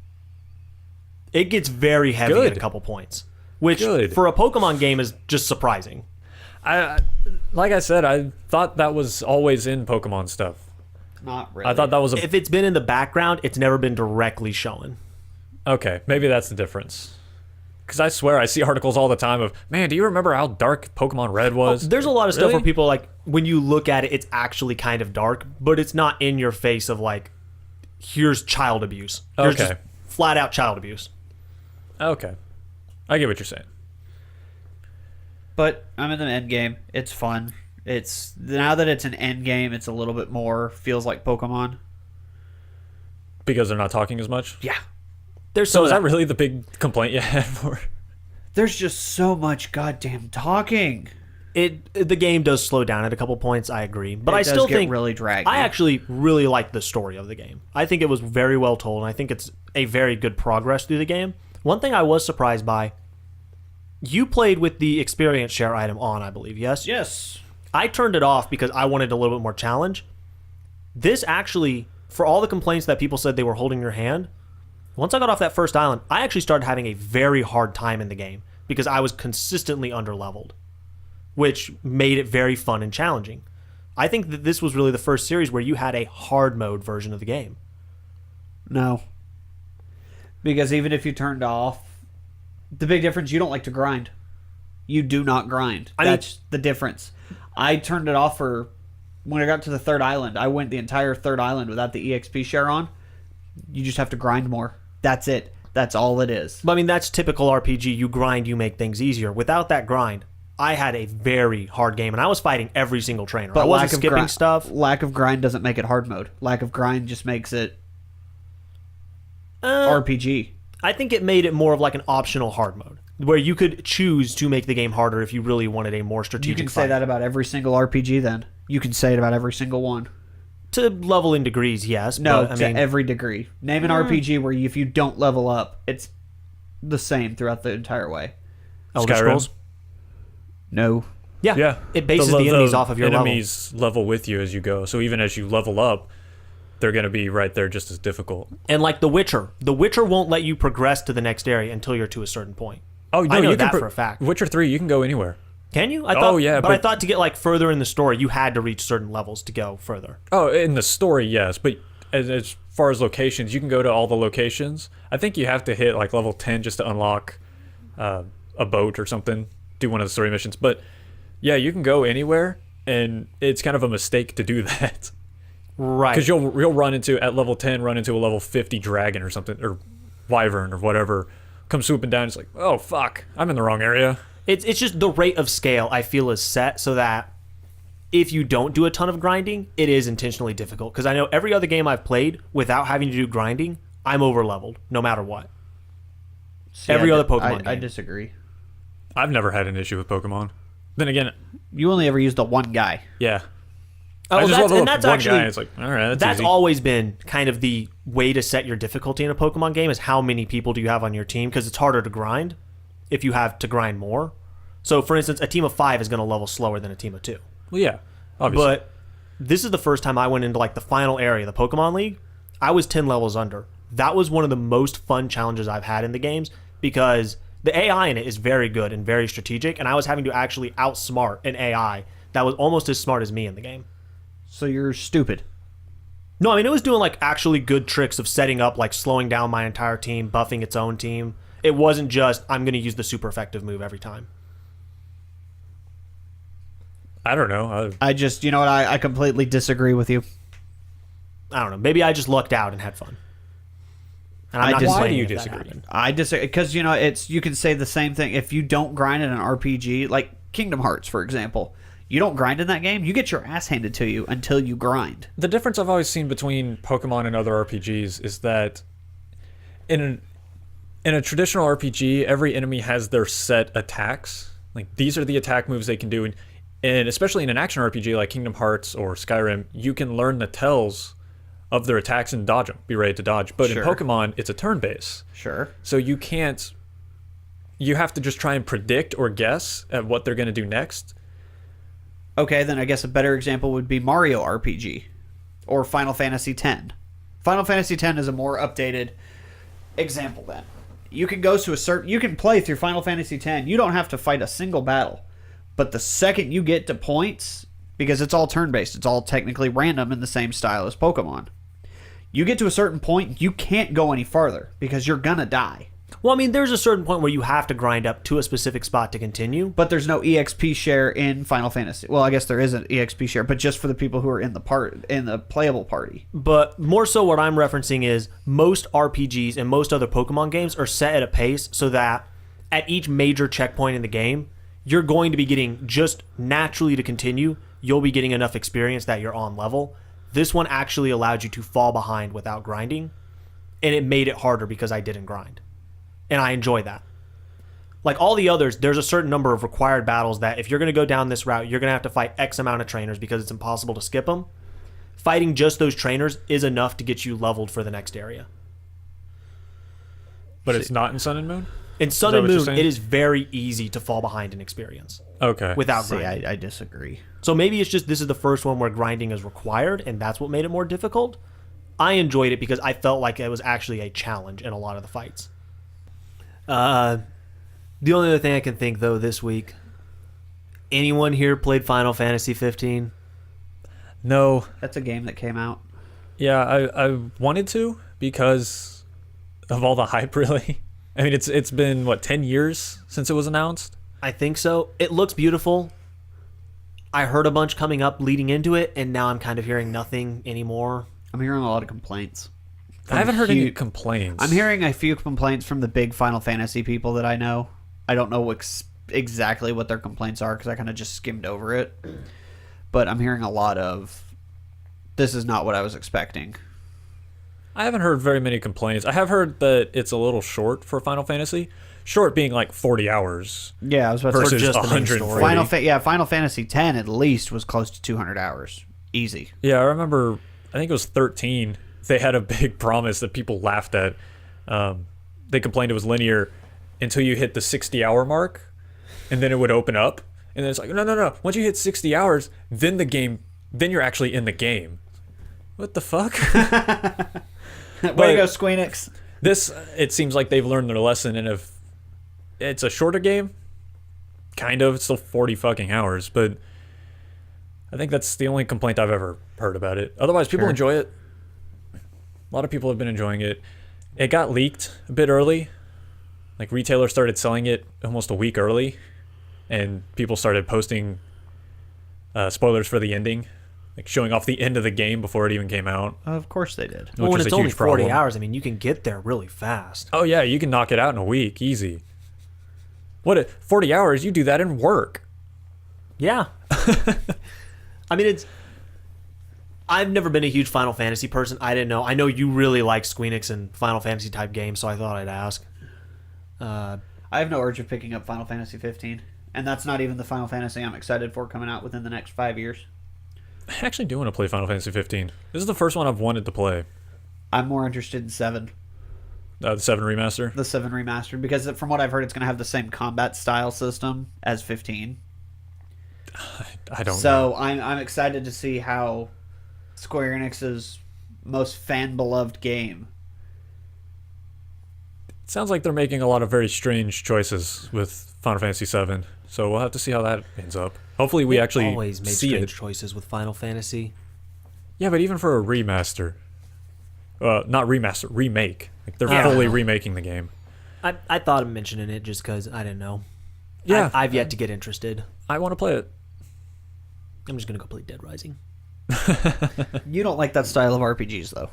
It gets very heavy at a couple points, which for a Pokemon game is just surprising. Like I said, I thought that was always in Pokemon stuff. Not really. I thought that was if it's been in the background, it's never been directly shown. Okay, maybe that's the difference. Because I swear I see articles all the time of, man, do you remember how dark Pokemon Red was? There's a lot of stuff where people like, when you look at it, it's actually kind of dark, but it's not in your face of like, here's child abuse. There's just flat out child abuse. Okay. I get what you're saying. But I'm in the end game. It's fun. It's now that it's an end game, it's a little bit more feels like Pokemon. Because they're not talking as much? Yeah. So is that really the big complaint you had for? There's just so much goddamn talking. The game does slow down at a couple points, I agree. But I still think really draggy. I actually really like the story of the game. I think it was very well told, and I think it's a very good progress through the game. One thing I was surprised by, you played with the experience share item on, I believe, yes? Yes. I turned it off because I wanted a little bit more challenge. This actually, for all the complaints that people said they were holding your hand, once I got off that first island, I actually started having a very hard time in the game because I was consistently underleveled, which made it very fun and challenging. I think that this was really the first series where you had a hard mode version of the game. No. Because even if you turned off, the big difference, you don't like to grind. You do not grind. That's the difference. I turned it off for when I got to the third island. I went the entire third island without the EXP share on. You just have to grind more. That's it. That's all it is. But I mean, that's typical RPG. You grind, you make things easier. Without that grind, I had a very hard game, and I was fighting every single trainer. But I wasn't skipping stuff. Lack of grind doesn't make it hard mode. Lack of grind just makes it RPG. I think it made it more of like an optional hard mode, where you could choose to make the game harder if you really wanted a more strategic You can say that about every single RPG then. You can say it about every single one. To level in degrees, yes. No, but, to every degree. Name an RPG where if you don't level up, it's the same throughout the entire way. Elder Scrolls? No. Yeah. It bases the enemies off of your enemies level with you as you go. So even as you level up, they're going to be right there just as difficult. And like The Witcher won't let you progress to the next area until you're to a certain point. Oh, no, I know you that can for a fact. Witcher 3, you can go anywhere. Can you? I thought, yeah. But I thought to get like further in the story, you had to reach certain levels to go further. Oh, in the story, yes. But as far as locations, you can go to all the locations. I think you have to hit like level 10 just to unlock a boat or something, do one of the story missions. But yeah, you can go anywhere, and it's kind of a mistake to do that. Right. Because you'll run into, at level 10, run into a level 50 dragon or something, or wyvern or whatever, come swooping down. It's like, oh, fuck, I'm in the wrong area. It's just the rate of scale, I feel, is set so that if you don't do a ton of grinding, it is intentionally difficult. Because I know every other game I've played, without having to do grinding, I'm over-leveled, no matter what. See, every other Pokemon game. I disagree. I've never had an issue with Pokemon. Then again, you only ever used the one guy. Yeah. Oh, that's actually, it's like, all right, that's easy. always been kind of the way to set your difficulty in a Pokemon game is how many people do you have on your team, because it's harder to grind if you have to grind more. So, for instance, a team of 5 is going to level slower than a team of 2. Well, yeah, obviously. But this is the first time I went into like the final area, the Pokemon League. I was 10 levels under. that was one of the most fun challenges I've had in the games because the AI in it is very good and very strategic, and I was having to actually outsmart an AI that was almost as smart as me in the game. So you're stupid. No, I mean, it was doing like actually good tricks of setting up, like slowing down my entire team, buffing its own team. It wasn't just, I'm going to use the super effective move every time. I don't know. I just, you know what? I completely disagree with you. I don't know. Maybe I just lucked out and had fun. And I'm not Why complaining do you if that disagree? happened. I disagree because you can say the same thing if you don't grind in an RPG like Kingdom Hearts, for example. You don't grind in that game, you get your ass handed to you until you grind. The difference I've always seen between Pokemon and other RPGs is that in a traditional RPG, every enemy has their set attacks. Like, these are the attack moves they can do. And especially in an action RPG like Kingdom Hearts or Skyrim, you can learn the tells of their attacks and dodge them, be ready to dodge. But Sure. in Pokemon, it's a turn-based. Sure. So you have to just try and predict or guess at what they're going to do next. Okay, then I guess a better example would be Mario RPG or Final Fantasy X. Final Fantasy X is a more updated example then. You can you can play through Final Fantasy X. You don't have to fight a single battle. But the second you get to points, because it's all turn-based, it's all technically random in the same style as Pokemon. You get to a certain point, you can't go any farther because you're gonna die. Well, I mean, there's a certain point where you have to grind up to a specific spot to continue. But there's no EXP share in Final Fantasy. Well, I guess there is an EXP share, but just for the people who are in the playable party. But more so what I'm referencing is most RPGs and most other Pokemon games are set at a pace so that at each major checkpoint in the game, you're going to be getting just naturally to continue. You'll be getting enough experience that you're on level. This one actually allowed you to fall behind without grinding, and it made it harder because I didn't grind. And I enjoy that. Like all the others, there's a certain number of required battles that if you're going to go down this route, you're going to have to fight X amount of trainers because it's impossible to skip them. Fighting just those trainers is enough to get you leveled for the next area. But it's not in Sun and Moon? In Sun that and what you're Moon, saying? it is very easy to fall behind in experience Okay. without See, grinding. I disagree. So maybe it's just this is the first one where grinding is required, and that's what made it more difficult. I enjoyed it because I felt like it was actually a challenge in a lot of the fights. The only other thing I can think, though, this week, anyone here played Final Fantasy 15? No. That's a game that came out. Yeah, I wanted to because of all the hype, really. I mean, it's been, 10 years since it was announced? I think so. It looks beautiful. I heard a bunch coming up leading into it, and now I'm kind of hearing nothing anymore. I'm hearing a lot of complaints. I haven't heard any Huge- complaints. I'm hearing a few complaints from the big Final Fantasy people that I know. I don't know exactly what their complaints are because I kind of just skimmed over it. But I'm hearing a lot of, this is not what I was expecting. I haven't heard very many complaints. I have heard that it's a little short for Final Fantasy. Short being like 40 hours Yeah, I was about to say. versus just the main story. 140. Final Fantasy X at least was close to 200 hours. Easy. Yeah, I remember, I think it was 13. They had a big promise that people laughed at. They complained it was linear until you hit the 60-hour mark, and then it would open up. And then it's like, no. Once you hit 60 hours, then you're actually in the game. What the fuck? Way to go, Squeenix. This, it seems like they've learned their lesson, and if it's a shorter game, kind of, it's still 40 fucking hours, but I think that's the only complaint I've ever heard about it. Otherwise, people Sure. enjoy it. A lot of people have been enjoying it. It got leaked a bit early. Like, retailers started selling it almost a week early, and people started posting spoilers for the ending, like showing off the end of the game before it even came out. Of course they did. Well, Which when is it's a only huge 40 problem. hours, I mean, you can get there really fast. Oh yeah, you can knock it out in a week, easy. 40 hours, you do that in work. Yeah. I mean, I've never been a huge Final Fantasy person. I didn't know. I know you really like Squeenix and Final Fantasy type games, so I thought I'd ask. I have no urge of picking up Final Fantasy 15. And that's not even the Final Fantasy I'm excited for coming out within the next 5 years. I actually do want to play Final Fantasy 15. This is the first one I've wanted to play. I'm more interested in 7. The 7 remaster. The 7 remastered. Because from what I've heard, it's going to have the same combat style system as 15. I don't know. So I'm excited to see how Square Enix's most fan-beloved game sounds like they're making a lot of very strange choices with Final Fantasy VII. So we'll have to see how that ends up. Hopefully we actually always made see strange it. choices with Final Fantasy. Yeah, but even for a remaster, not remaster, remake. Like they're Yeah. fully remaking the game. I thought of mentioning it just because I didn't know. Yeah, I've yet to get interested. I want to play it. I'm just gonna go play Dead Rising. You don't like that style of RPGs, though.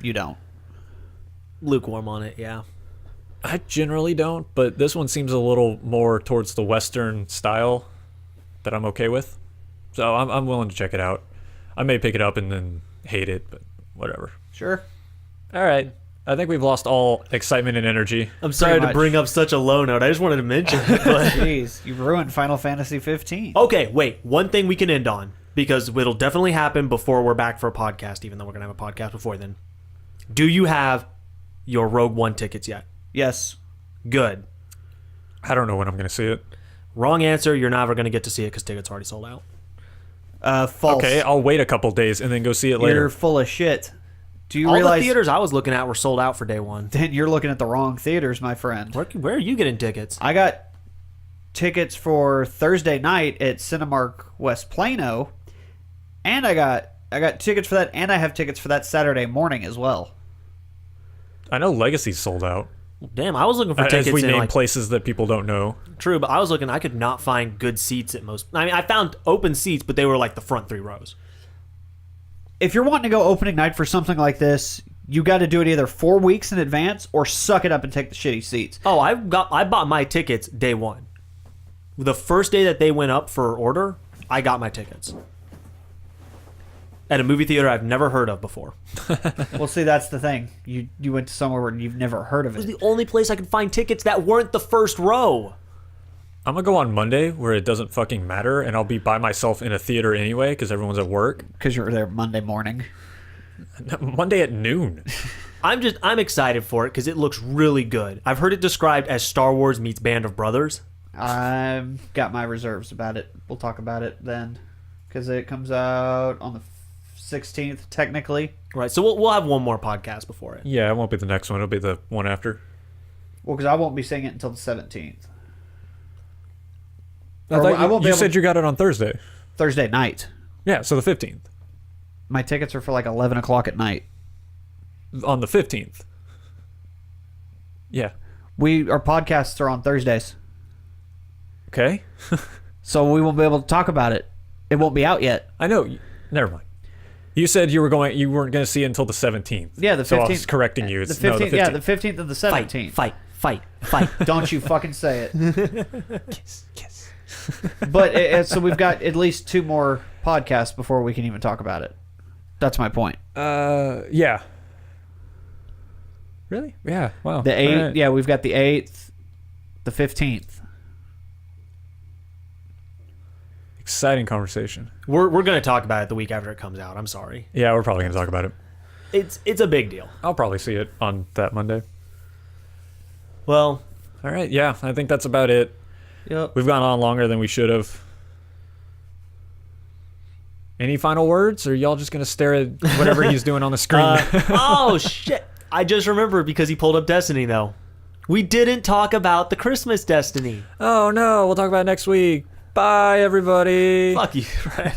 You don't. Lukewarm on it, yeah. I generally don't, but this one seems a little more towards the Western style that I'm okay with. So I'm willing to check it out. I may pick it up and then hate it, but whatever. Sure. All right. I think we've lost all excitement and energy. I'm sorry to much. bring up such a low note. I just wanted to mention it. But... Jeez, you ruined Final Fantasy 15. Okay, wait. One thing we can end on, because it'll definitely happen before we're back for a podcast, even though we're going to have a podcast before then. Do you have your Rogue One tickets yet? Yes. Good. I don't know when I'm going to see it. Wrong answer. You're never going to get to see it because tickets are already sold out. False. Okay, I'll wait a couple days and then go see it later. You're full of shit. Do you All realize the theaters I was looking at were sold out for day one. then you're looking at the wrong theaters, my friend? Where are you getting tickets? I got tickets for Thursday night at Cinemark West Plano, and I got tickets for that, and I have tickets for that Saturday morning as well. I know Legacy's sold out. Damn, I was looking for tickets As we in name like places that people don't know. true, but I was looking. I could not find good seats at most. I mean, I found open seats, but they were like the front 3 rows. If you're wanting to go opening night for something like this, you got to do it either 4 weeks in advance or suck it up and take the shitty seats. Oh, I bought my tickets day one. The first day that they went up for order, I got my tickets at a movie theater I've never heard of before. Well, see, that's the thing. You went to somewhere where you've never heard of It was it. the only place I could find tickets that weren't the first row. I'm going to go on Monday where it doesn't fucking matter and I'll be by myself in a theater anyway because everyone's at work. Because you're there Monday morning. Monday at noon. I'm excited for it because it looks really good. I've heard it described as Star Wars meets Band of Brothers. I've got my reserves about it. We'll talk about it then. Because it comes out on the 16th, technically. Right, so we'll have one more podcast before it. Yeah, it won't be the next one. It'll be the one after. Well, because I won't be seeing it until the 17th. I Or thought I won't be you able said you got it on Thursday. Thursday night. Yeah, so the 15th. My tickets are for like 11 o'clock at night. On the 15th. Yeah. Our podcasts are on Thursdays. Okay. So we won't be able to talk about it. It won't be out yet. I know. Never mind. You said you weren't going to see it until the 17th. Yeah, the 15th. So I was correcting you. It's The 15th, no, the 15th. yeah, the 15th and the 17th. Fight. Don't you fucking say it. Kiss. But so we've got at least 2 more podcasts before we can even talk about it. That's my point. Yeah. Really? Yeah. Wow. The 8th, Alright. yeah, we've got the 8th, the 15th. Exciting conversation. We're going to talk about it the week after it comes out. I'm sorry. Yeah, we're probably going to talk about it. It's a big deal. I'll probably see it on that Monday. Well, All right. Yeah, I think that's about it. Yep. We've gone on longer than we should have. Any final words, or y'all just going to stare at whatever he's doing on the screen? oh shit! I just remembered because he pulled up Destiny though. We didn't talk about the Christmas Destiny. Oh, no. We'll talk about it next week. Bye, everybody. Fuck you, right?